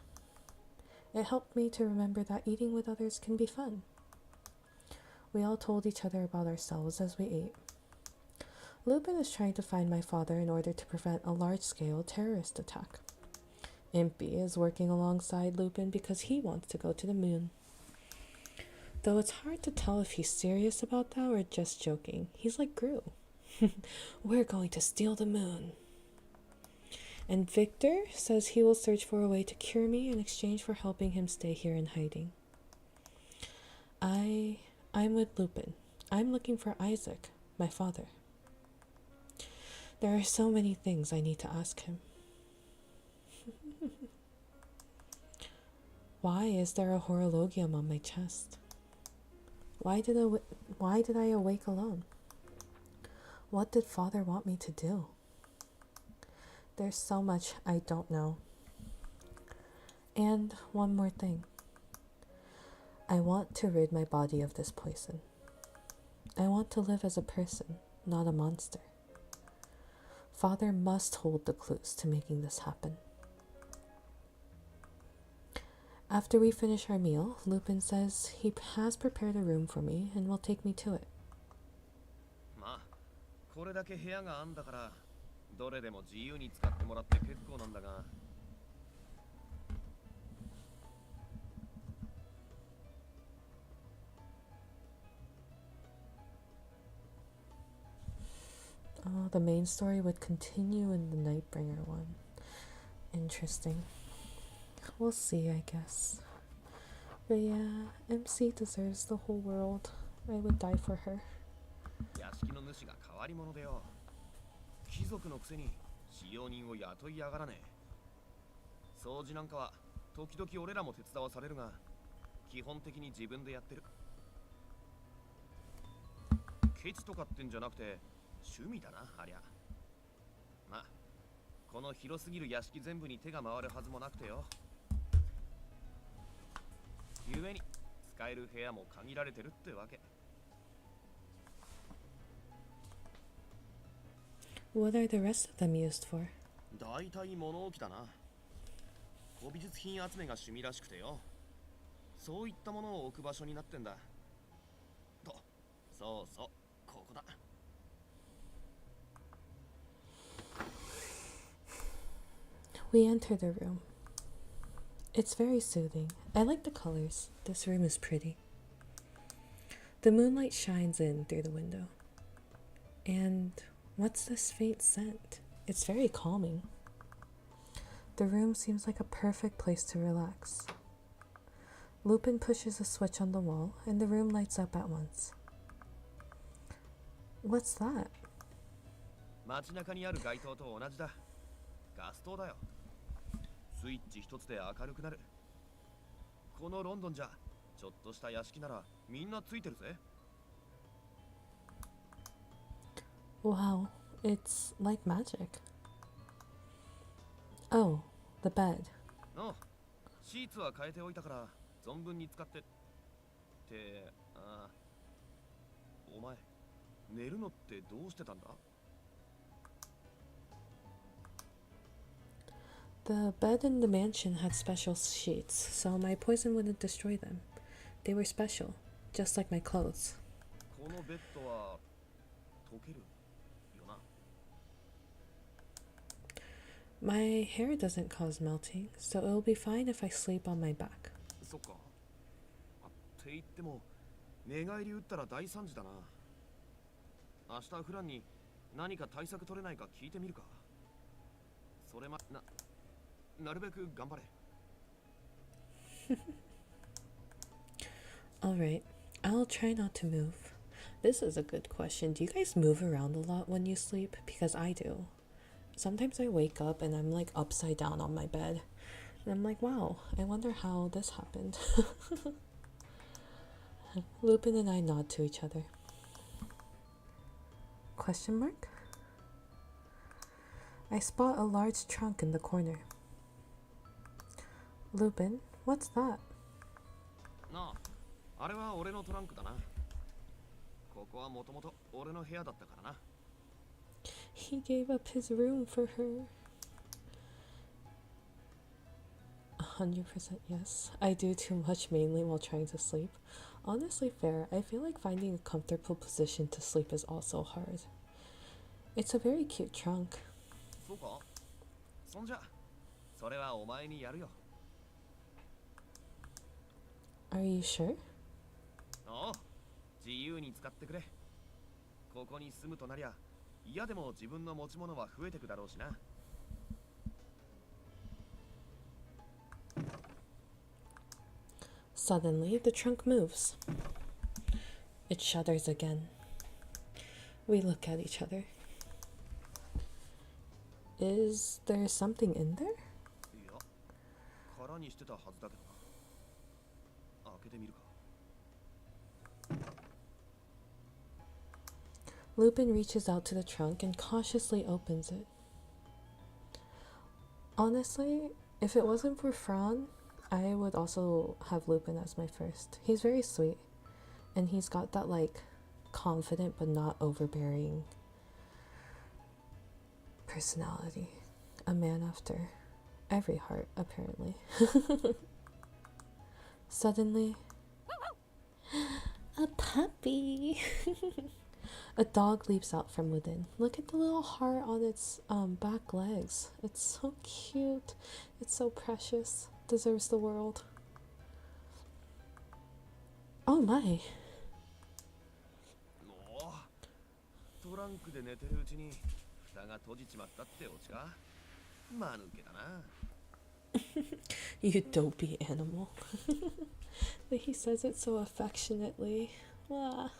Speaker 1: It helped me to remember that eating with others can be fun. We all told each other about ourselves as we ate. Lupin is trying to find my father in order to prevent a large-scale terrorist attack. Impy is working alongside Lupin because he wants to go to the moon. Though it's hard to tell if he's serious about that or just joking. He's like Gru. We're going to steal the moon. And Victor says he will search for a way to cure me in exchange for helping him stay here in hiding. I'm with Lupin. I'm looking for Isaac, my father. There are so many things I need to ask him. Why is there a horologium on my chest? Why did I awake alone? What did Father want me to do? There's so much I don't know. And one more thing. I want to rid my body of this poison. I want to live as a person, not a monster. Father must hold the clues to making this happen. After we finish our meal, Lupin says he has prepared a room for me and will take me to it.
Speaker 3: まあこれだけ部屋があんだからどれでも自由に使ってもらって結構なんだが
Speaker 1: Oh, the main story would continue in the Nightbringer one. Interesting. We'll see, I guess. But yeah, MC deserves the whole world. I would die for her.
Speaker 3: 屋敷の主が変わり者でよ貴族のくせに使用人を雇いやがらねえ掃除なんかは時々俺らも手伝わされるが基本的に自分でやってるケチとかってんじゃなくて趣味だなありゃまあこの広すぎる屋敷全部に手が回るはずもなくてよゆえに使える部屋も限られてるってわけ
Speaker 1: What are the rest of them used for?
Speaker 3: 大体物置だな古美術品集めが趣味らしくてよそういったものを置く場所になってんだとそうそうここだ
Speaker 1: We enter the room. It's very soothing. I like the colors. This room is pretty. The moonlight shines in through the window. And what's this faint scent? It's very calming. The room seems like a perfect place to relax. Lupin pushes a switch on the wall and the room lights up at once. What's that?
Speaker 3: 街中にある街灯と同じだガス灯だよスイッチ一つで明るくなるこのロンドンじゃちょっとした屋敷ならみんなついてるぜ
Speaker 1: Wow, it's like magic. Oh, the bed.
Speaker 3: のシーツは変えておいたから存分に使ってってあお前寝るのってどうしてたんだ
Speaker 1: The bed in the mansion had special sheets, so my poison wouldn't destroy them. They were special, just like my clothes.
Speaker 3: このベッドは溶けるよな
Speaker 1: My hair doesn't cause melting, so it'll be fine if I sleep on my back.
Speaker 3: そっかって言っても寝返り打ったら大惨事だな明日フランに何か対策取れないか聞いてみるかそれなるべく頑張れ
Speaker 1: Alright, I'll try not to move. This is a good question. Do you guys move around a lot when you sleep? Because I do. Sometimes I wake up and I'm like upside down on my bed. And I'm like, wow, I wonder how this happened. Lupin and I nod to each other. Question mark? I spot a large trunk in the corner. Lupin, what's that?
Speaker 3: なあ、あれは俺のトランクだな。ここはもともと俺の部屋だったからな。
Speaker 1: He gave up his room for her. 100% yes. I do too much mainly while trying to sleep. Honestly fair, I feel like finding a comfortable position to sleep is also hard. It's a very cute trunk.
Speaker 3: そうかそんじゃ、それはお前にやるよ。
Speaker 1: Are you sure?
Speaker 3: おう、自由に使ってくれ。ここに住むとなりゃ、嫌でも自分の持ち物は増えてくだろうしな。
Speaker 1: Suddenly, the trunk moves. It shudders again. We look at each other. Is there something in there?
Speaker 3: いや、空にしてたはずだけどな。開けてみるか。
Speaker 1: Lupin reaches out to the trunk and cautiously opens it. Honestly, if it wasn't for Fran, I would also have Lupin as my first. He's very sweet, and he's got that like confident but not overbearing personality. A man after every heart, apparently. Suddenly, a puppy! A dog leaps out from within. Look at the little heart on its back legs. It's so cute. It's so precious. Deserves the world. Oh my.
Speaker 3: おお、トランクで寝てるうちに蓋が閉じちまったってオチか。間抜けだな。
Speaker 1: You dopey animal. But he says it so affectionately. Ah.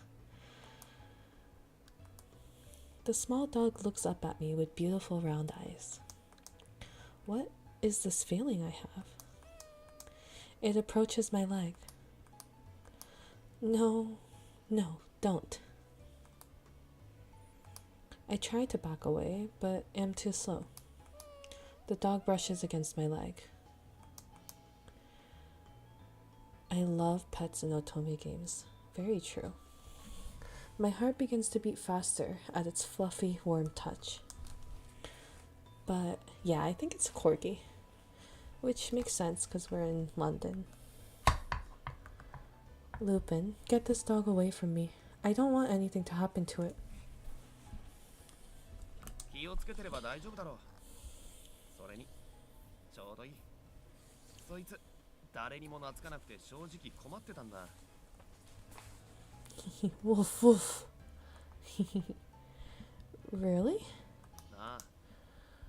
Speaker 1: The small dog looks up at me with beautiful round eyes. What is this feeling I have? It approaches my leg. No, don't. I try to back away, but am too slow. The dog brushes against my leg. I love pets in Otome games. Very true. My heart begins to beat faster at its fluffy, warm touch. But yeah, I think it's a corgi. Which makes sense because we're in London. Lupin, get this dog away from me. I don't want anything to happen to it.
Speaker 3: 気をつけてれば大丈夫だろう。それに、ちょうどいい。そいつ、誰にも懐かなくて正直困ってたんだ。
Speaker 1: Woof woof. Really?
Speaker 3: なあ、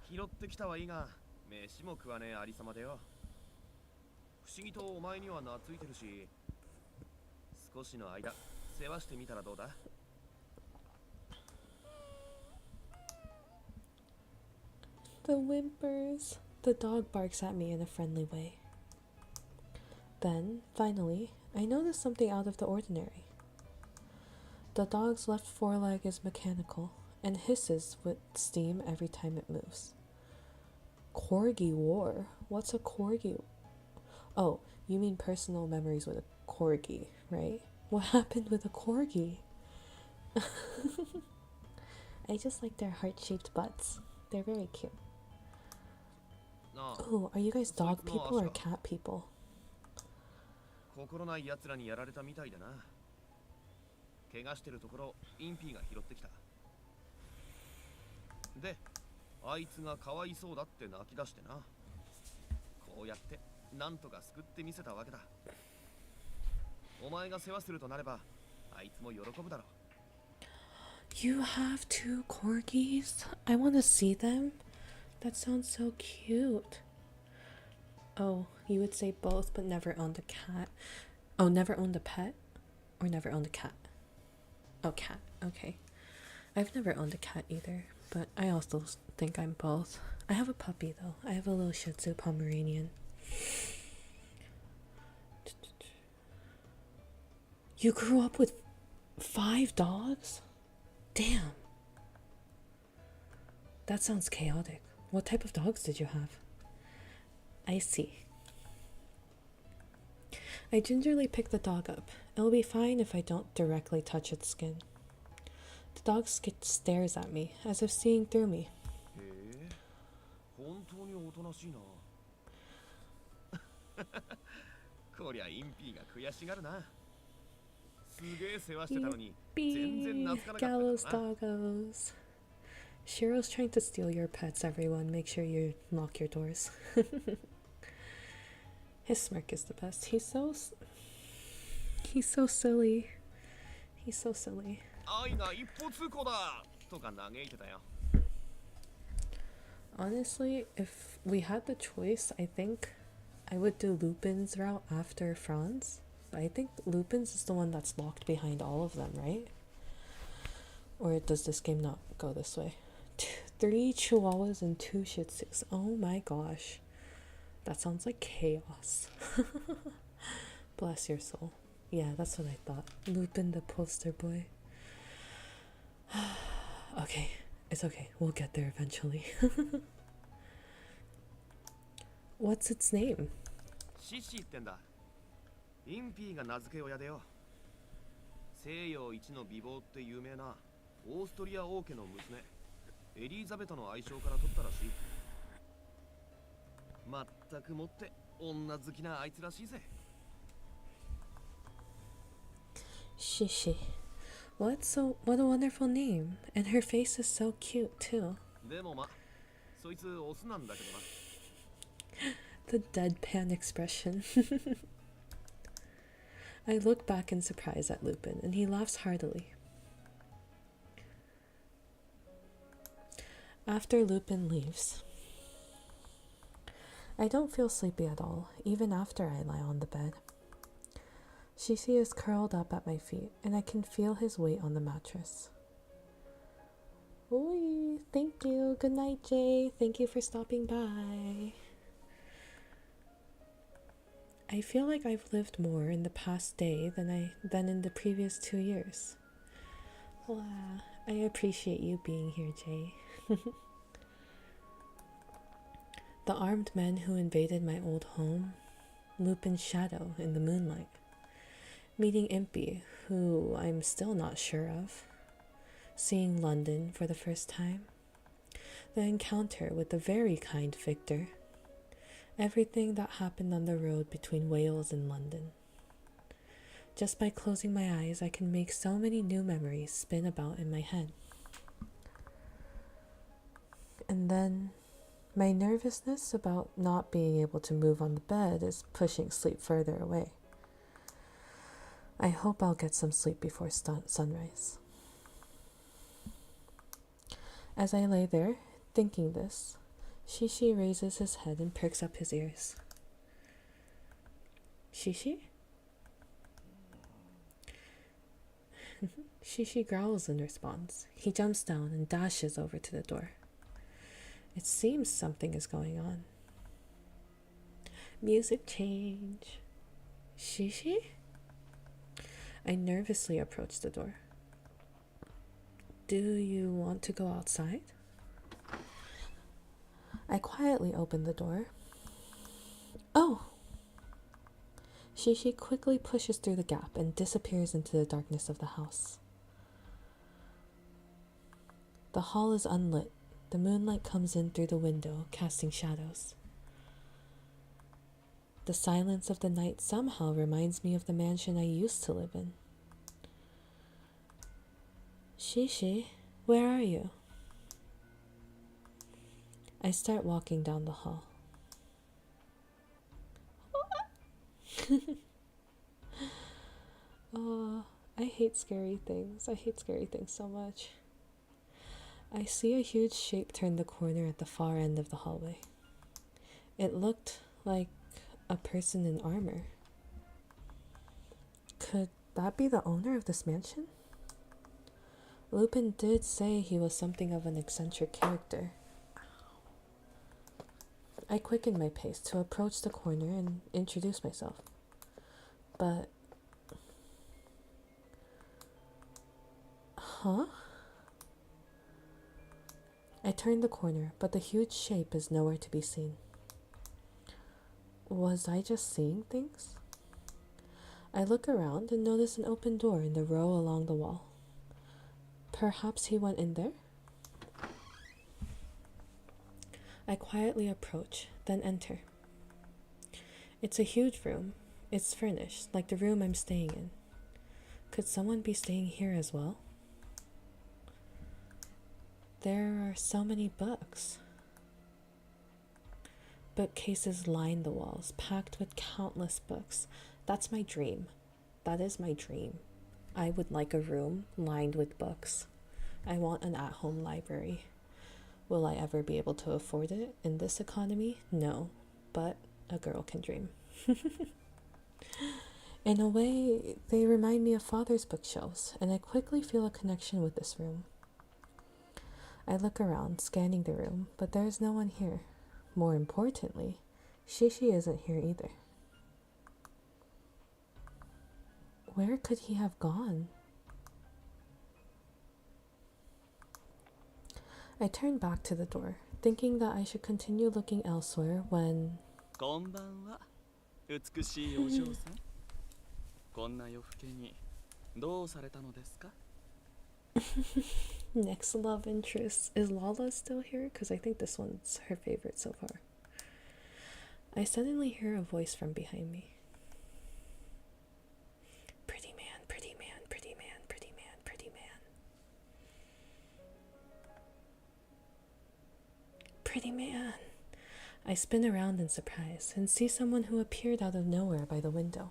Speaker 3: 拾ってきたはいいが、飯も食わねえありさまでよ。不思議とお前には懐いてるし、少しの間、世話してみたらどうだ
Speaker 1: ？The whimpers. The dog barks at me in a friendly way. Then, finally, I notice something out of the ordinary. The dog's left foreleg is mechanical and hisses with steam every time it moves. Corgi war? What's a corgi? Oh, you mean personal memories with a corgi, right? What happened with a corgi? I just like their heart-shaped butts. They're very cute. Oh, are you guys dog people or cat people?
Speaker 3: 心ない奴らにやられたみたいだな。怪我してるところ、インピーが拾ってきた。で、あいつがかわいそうだって泣き出してな。こうやってなんとか救ってみせたわけだ。お前が世話するとなれば、あいつも喜ぶだろう。
Speaker 1: You have two corgis? I want to see them. That sounds so cute. Oh, you would say both but never owned a cat. Oh, never owned a pet? Or never owned a cat? Oh, cat. Okay. I've never owned a cat either, but I also think I'm both. I have a puppy though. I have a little Shih Tzu Pomeranian. You grew up with 5 dogs? Damn. That sounds chaotic. What type of dogs did you have? I see. I gingerly pick the dog up. It'll be fine if I don't directly touch its skin. The dog stares at me, as if seeing through me.
Speaker 3: へえ、本当におとなしいな。こりゃインピーが悔しがるな。すげえ世話してたのに、全然懐かなかったからな。
Speaker 1: Gallows doggos. Shiro's trying to steal your pets, everyone. Make sure you lock your doors. His smirk is the best. He's so silly. He's so silly.
Speaker 3: 愛が一方通行だとか嘆いてたよ。
Speaker 1: Honestly, if we had the choice, I think I would do Lupin's route after Fran's. I think Lupin's is the one that's locked behind all of them, right? Or does this game not go this way? 3 chihuahuas and 2 shih tzus. Oh my gosh. That sounds like chaos. Bless your soul. Yeah, that's what I thought. Lupin the poster boy. Okay, it's okay. We'll get there eventually. What's its name?
Speaker 3: シシってんだ。インピーが名付け親でよ。西洋一の美貌って有名なオーストリア王家の娘エリザベタの愛称から取ったらしい。まったくもって女好きなあいつらしいぜ。
Speaker 1: Shishi. What a wonderful name. And her face is so cute too.
Speaker 3: でもま、そいつオスなんだけどな。
Speaker 1: The deadpan expression. I look back in surprise at Lupin, and he laughs heartily. After Lupin leaves, I don't feel sleepy at all, even after I lie on the bed. Shishi is curled up at my feet, and I can feel his weight on the mattress. Oi, thank you. Good night, Jay. Thank you for stopping by. I feel like I've lived more in the past day than in the previous 2 years. Wow, I appreciate you being here, Jay. The armed men who invaded my old home, Lupin's shadow in the moonlight, meeting Impy, who I'm still not sure of, seeing London for the first time, the encounter with the very kind Victor, everything that happened on the road between Wales and London. Just by closing my eyes, I can make so many new memories spin about in my head. And then my nervousness about not being able to move on the bed is pushing sleep further away. I hope I'll get some sleep before sunrise. As I lay there, thinking this, Shishi raises his head and perks up his ears. Shishi? Shishi growls in response. He jumps down and dashes over to the door. It seems something is going on. Music change. Shishi? I nervously approach the door. Do you want to go outside? I quietly open the door. Oh! Shishi quickly pushes through the gap and disappears into the darkness of the house. The hall is unlit. The moonlight comes in through the window, casting shadows. The silence of the night somehow reminds me of the mansion I used to live in. Shishi, where are you? I start walking down the hall. Oh, I hate scary things. I hate scary things so much. I see a huge shape turn the corner at the far end of the hallway. It looked like a person in armor. Could that be the owner of this mansion? Lupin did say he was something of an eccentric character. I quicken my pace to approach the corner and introduce myself. But... Huh? I turn the corner, but the huge shape is nowhere to be seen. Was I just seeing things? I look around and notice an open door in the row along the wall. Perhaps he went in there? I quietly approach, then enter. It's a huge room. It's furnished, like the room I'm staying in. Could someone be staying here as well? There are so many books. Bookcases line the walls, packed with countless books. That's my dream. That is my dream. I would like a room lined with books. I want an at-home library. Will I ever be able to afford it in this economy? No, but a girl can dream. In a way, they remind me of Father's bookshelves, and I quickly feel a connection with this room. I look around, scanning the room, but there is no one here. More importantly, Shishi isn't here either. Where could he have gone? I turned back to the door, thinking that I should continue looking elsewhere when
Speaker 4: こんばんは、美しいお嬢さん。こんな夜更けにどうされたのですか？
Speaker 1: next love interest. Is Lala still here? Because I think this one's her favorite so far. I suddenly hear a voice from behind me. Pretty man, pretty man, pretty man, pretty man, pretty man. Pretty man. I spin around in surprise and see someone who appeared out of nowhere by the window.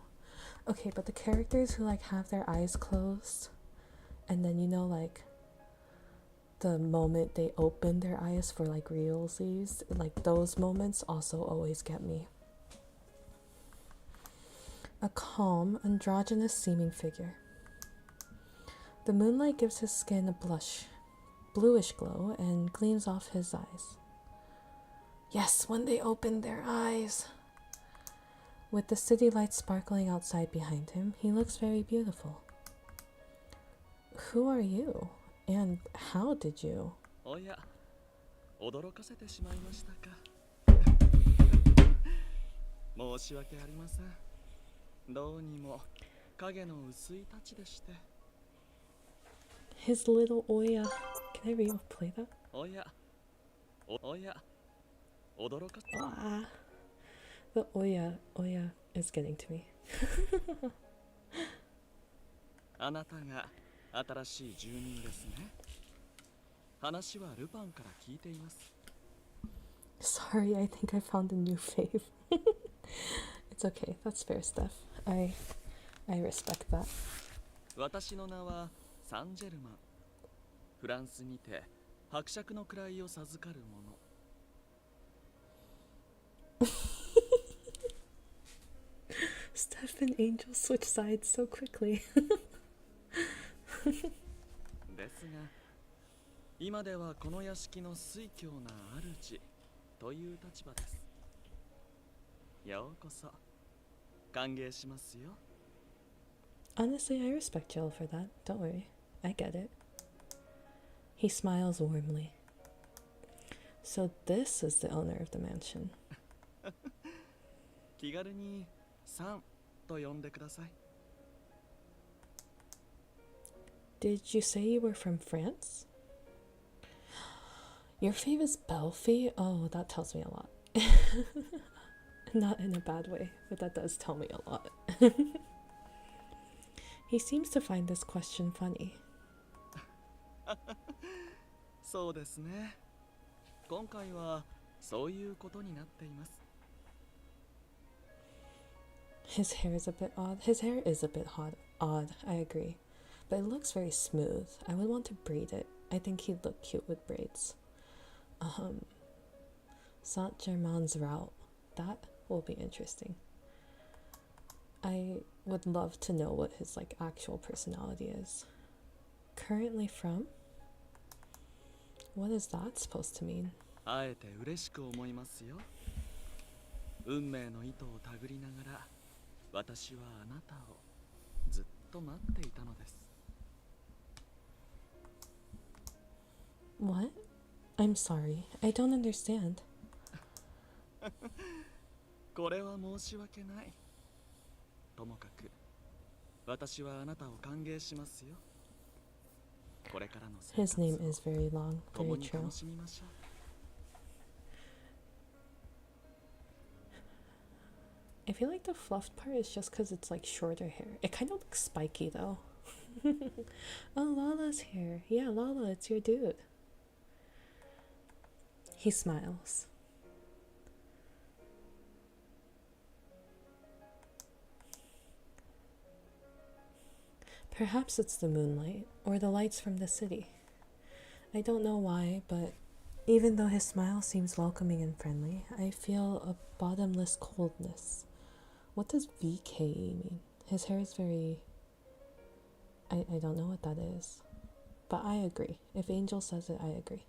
Speaker 1: Okay, but the characters who like have their eyes closed and then, you know, like the moment they open their eyes for like realsies, like those moments also always get me. A calm, androgynous seeming figure. The moonlight gives his skin a bluish glow and gleams off his eyes. Yes, when they open their eyes. With the city lights sparkling outside behind him, he looks very beautiful. Who are you? And how did you?
Speaker 4: おや、驚かせてしまいましたか。申し訳ありません。どうにも影の薄い太刀でして。
Speaker 1: His little Oya. Can I replay that?
Speaker 4: おや、おや、驚かせ。
Speaker 1: Ah, the Oya is getting to me.
Speaker 4: あなたが新しい住人ですね。話はルパンから聞いています。
Speaker 1: Sorry, I think I found a new fave. It's okay, that's fair stuff. I respect that.
Speaker 4: 私の名はサンジェルマン。フランスにて伯爵の位を授かる者。
Speaker 1: Steph and Angel switch sides so quickly.
Speaker 4: ですが、今ではこの屋敷の推挙な主という立場です。ようこそ歓迎しますよ。
Speaker 1: Honestly, I respect Jill for that. Don't worry. I get it. He smiles warmly. So this is the owner of the mansion.
Speaker 4: 気軽にサンと呼んでください。
Speaker 1: Did you say you were from France? Your fave is Belfi? Oh, that tells me a lot. Not in a bad way, but that does tell me a lot. He seems to find this question funny.
Speaker 4: そうですね。今回はそういうことになっています。
Speaker 1: His hair is a bit odd. His hair is a bit odd, I agree. But it looks very smooth. I would want to braid it. I think he'd look cute with braids. Saint-Germain's route. That will be interesting. I would love to know what his like actual personality is. Currently from? What is that supposed to mean?
Speaker 4: あえて嬉しく思いますよ。運命の糸を手繰りながら、私はあなたをずっと待っていたのです。
Speaker 1: What? I'm sorry. I don't understand.
Speaker 4: これは申し訳ない。ともかく、私はあなたを歓迎しますよ。これからの生
Speaker 1: His
Speaker 4: 活
Speaker 1: name is very long,
Speaker 4: を共
Speaker 1: very
Speaker 4: に
Speaker 1: true.
Speaker 4: 楽しみましょう。
Speaker 1: I feel like the fluffed part is just because it's like shorter hair. It kind of looks spiky though. Oh, Lala's here. Yeah, Lala, it's your dude. He smiles. Perhaps it's the moonlight or the lights from the city. I don't know why, but even though his smile seems welcoming and friendly, I feel a bottomless coldness. What does VKE mean? His hair is very... I don't know what that is. But I agree. If Angel says it, I agree.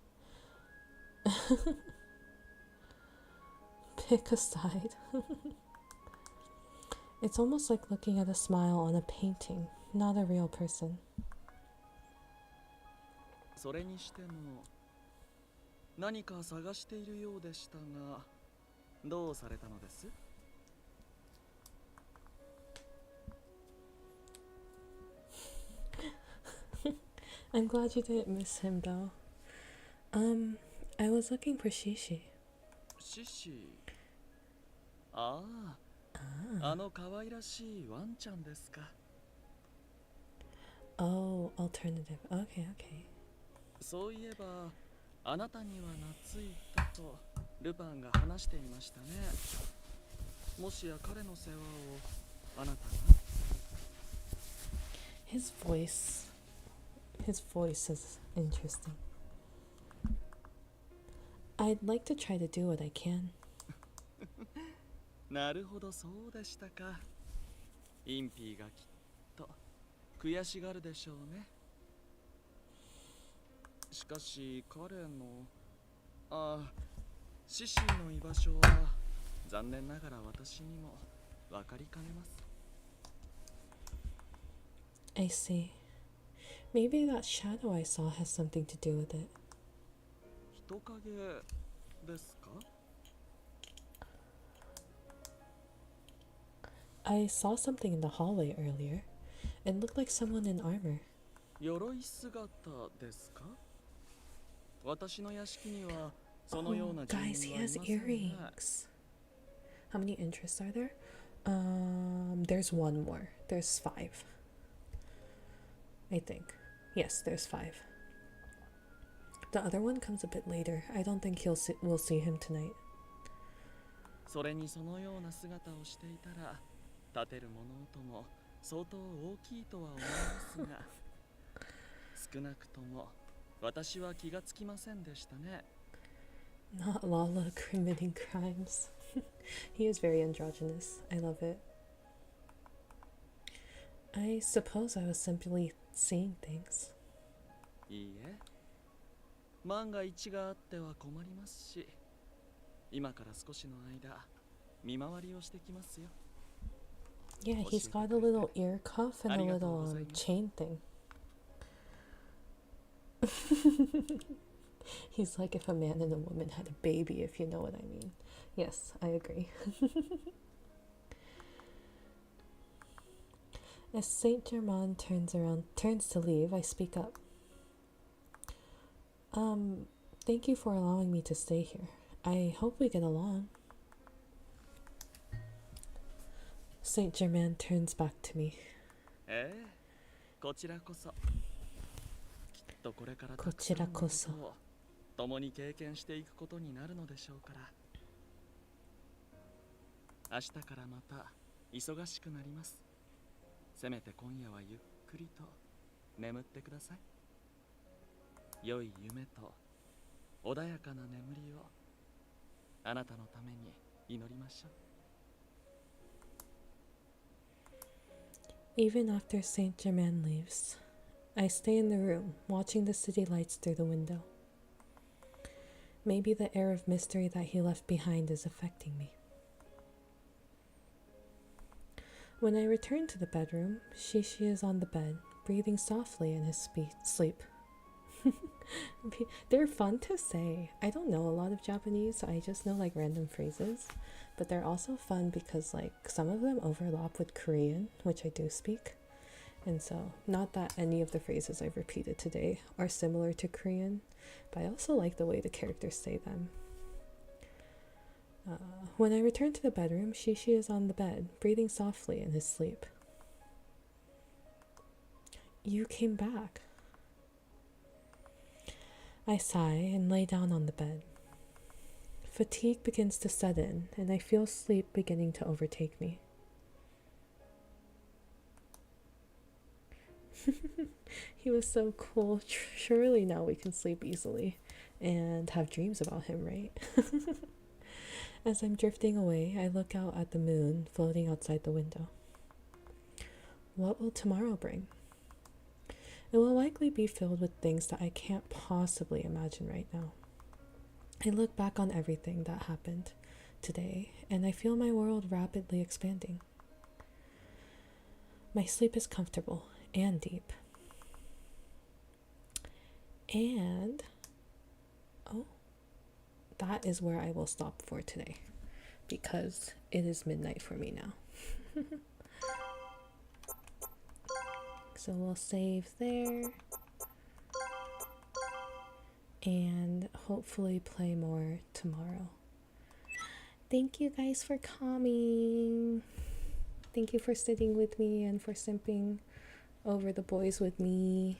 Speaker 1: Pick a side. It's almost like looking at a smile on a painting, not a real person.
Speaker 4: それにしても何か探しているようでしたが、どうされたのです？
Speaker 1: I'm glad you didn't miss him though. I was looking for Shishi.
Speaker 4: シシ。ああ、あの可愛らしいワンちゃんですか。
Speaker 1: Oh, alternative. Okay, okay.
Speaker 4: そういえば、あなたには懐いたとルパンが話していましたね。もしや彼の世話をあなたが？
Speaker 1: His voice is interesting. I'd like to try to do what I can.
Speaker 4: なるほど、そうでしたか。インピーがきっと悔しがるでしょうね。しかし彼のシシーの居場所は残念ながら私にも分かりかねます。
Speaker 1: I see. Maybe that shadow I saw has something to do with it.
Speaker 4: 人影ですか？
Speaker 1: I saw something in the hallway earlier. It looked like someone in armor.
Speaker 4: 鎧姿ですか？私の屋敷にはそのよう
Speaker 1: Oh,
Speaker 4: な住
Speaker 1: guys,
Speaker 4: 人
Speaker 1: he
Speaker 4: はいま
Speaker 1: has
Speaker 4: せんね。
Speaker 1: earrings. How many interests are there? There's one more. There's 5. I think. Yes, there's 5. The other one comes a bit later. I don't think we'll see him tonight.
Speaker 4: それにそのような姿をしていたら立てる物音も相当大きいとは思いますが少なくとも私は気がつきませんでしたね。
Speaker 1: Not Lala committing crimes. He is very androgynous. I love it. I suppose I was simply seeing things.
Speaker 4: いいえ、万が一があっては困りますし、今から少しの間見回りをしてきますよ。
Speaker 1: Yeah, he's got a little ear cuff and a little chain thing. He's like if a man and a woman had a baby, if you know what I mean. Yes, I agree. As Saint Germain turns to leave, I speak up. Thank you for allowing me to stay here. I hope we get along. Saint Germain turns back to me.
Speaker 4: ええ、こちらこそ。きっとこれからたくさんのことを共に経験していくことになるのでしょうから。明日からまた忙しくなります。せめて今夜はゆっくりと眠ってください。良い夢と穏やかな眠りをあなたのために祈りましょう。
Speaker 1: Even after Saint Germain leaves, I stay in the room, watching the city lights through the window. Maybe the air of mystery that he left behind is affecting me. When I return to the bedroom, Shishi is on the bed, breathing softly in his sleep. They're fun to say. I don't know a lot of Japanese, so I just know like random phrases. But they're also fun because like some of them overlap with Korean, which I do speak. And so, not that any of the phrases I've repeated today are similar to Korean, but I also like the way the characters say them. When I return to the bedroom, Shishi is on the bed, breathing softly in his sleep. You came back. I sigh and lay down on the bed. Fatigue begins to set in, and I feel sleep beginning to overtake me. He was so cool. Surely now we can sleep easily and have dreams about him, right? As I'm drifting away, I look out at the moon floating outside the window. What will tomorrow bring? It will likely be filled with things that I can't possibly imagine right now. I look back on everything that happened today, and I feel my world rapidly expanding. My sleep is comfortable and deep. And... oh, that is where I will stop for today because it is midnight for me now. So we'll save there and hopefully play more tomorrow. Thank you guys for coming. Thank you for sitting with me and for simping over the boys with me.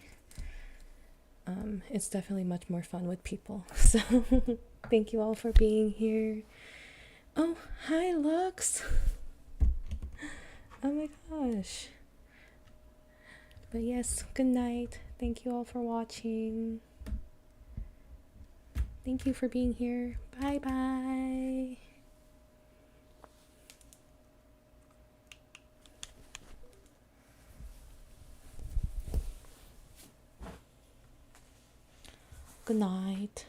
Speaker 1: It's definitely much more fun with people. So thank you all for being here. Oh, hi Lux. Oh my gosh. But yes, good night. Thank you all for watching. Thank you for being here. Bye bye. Good night.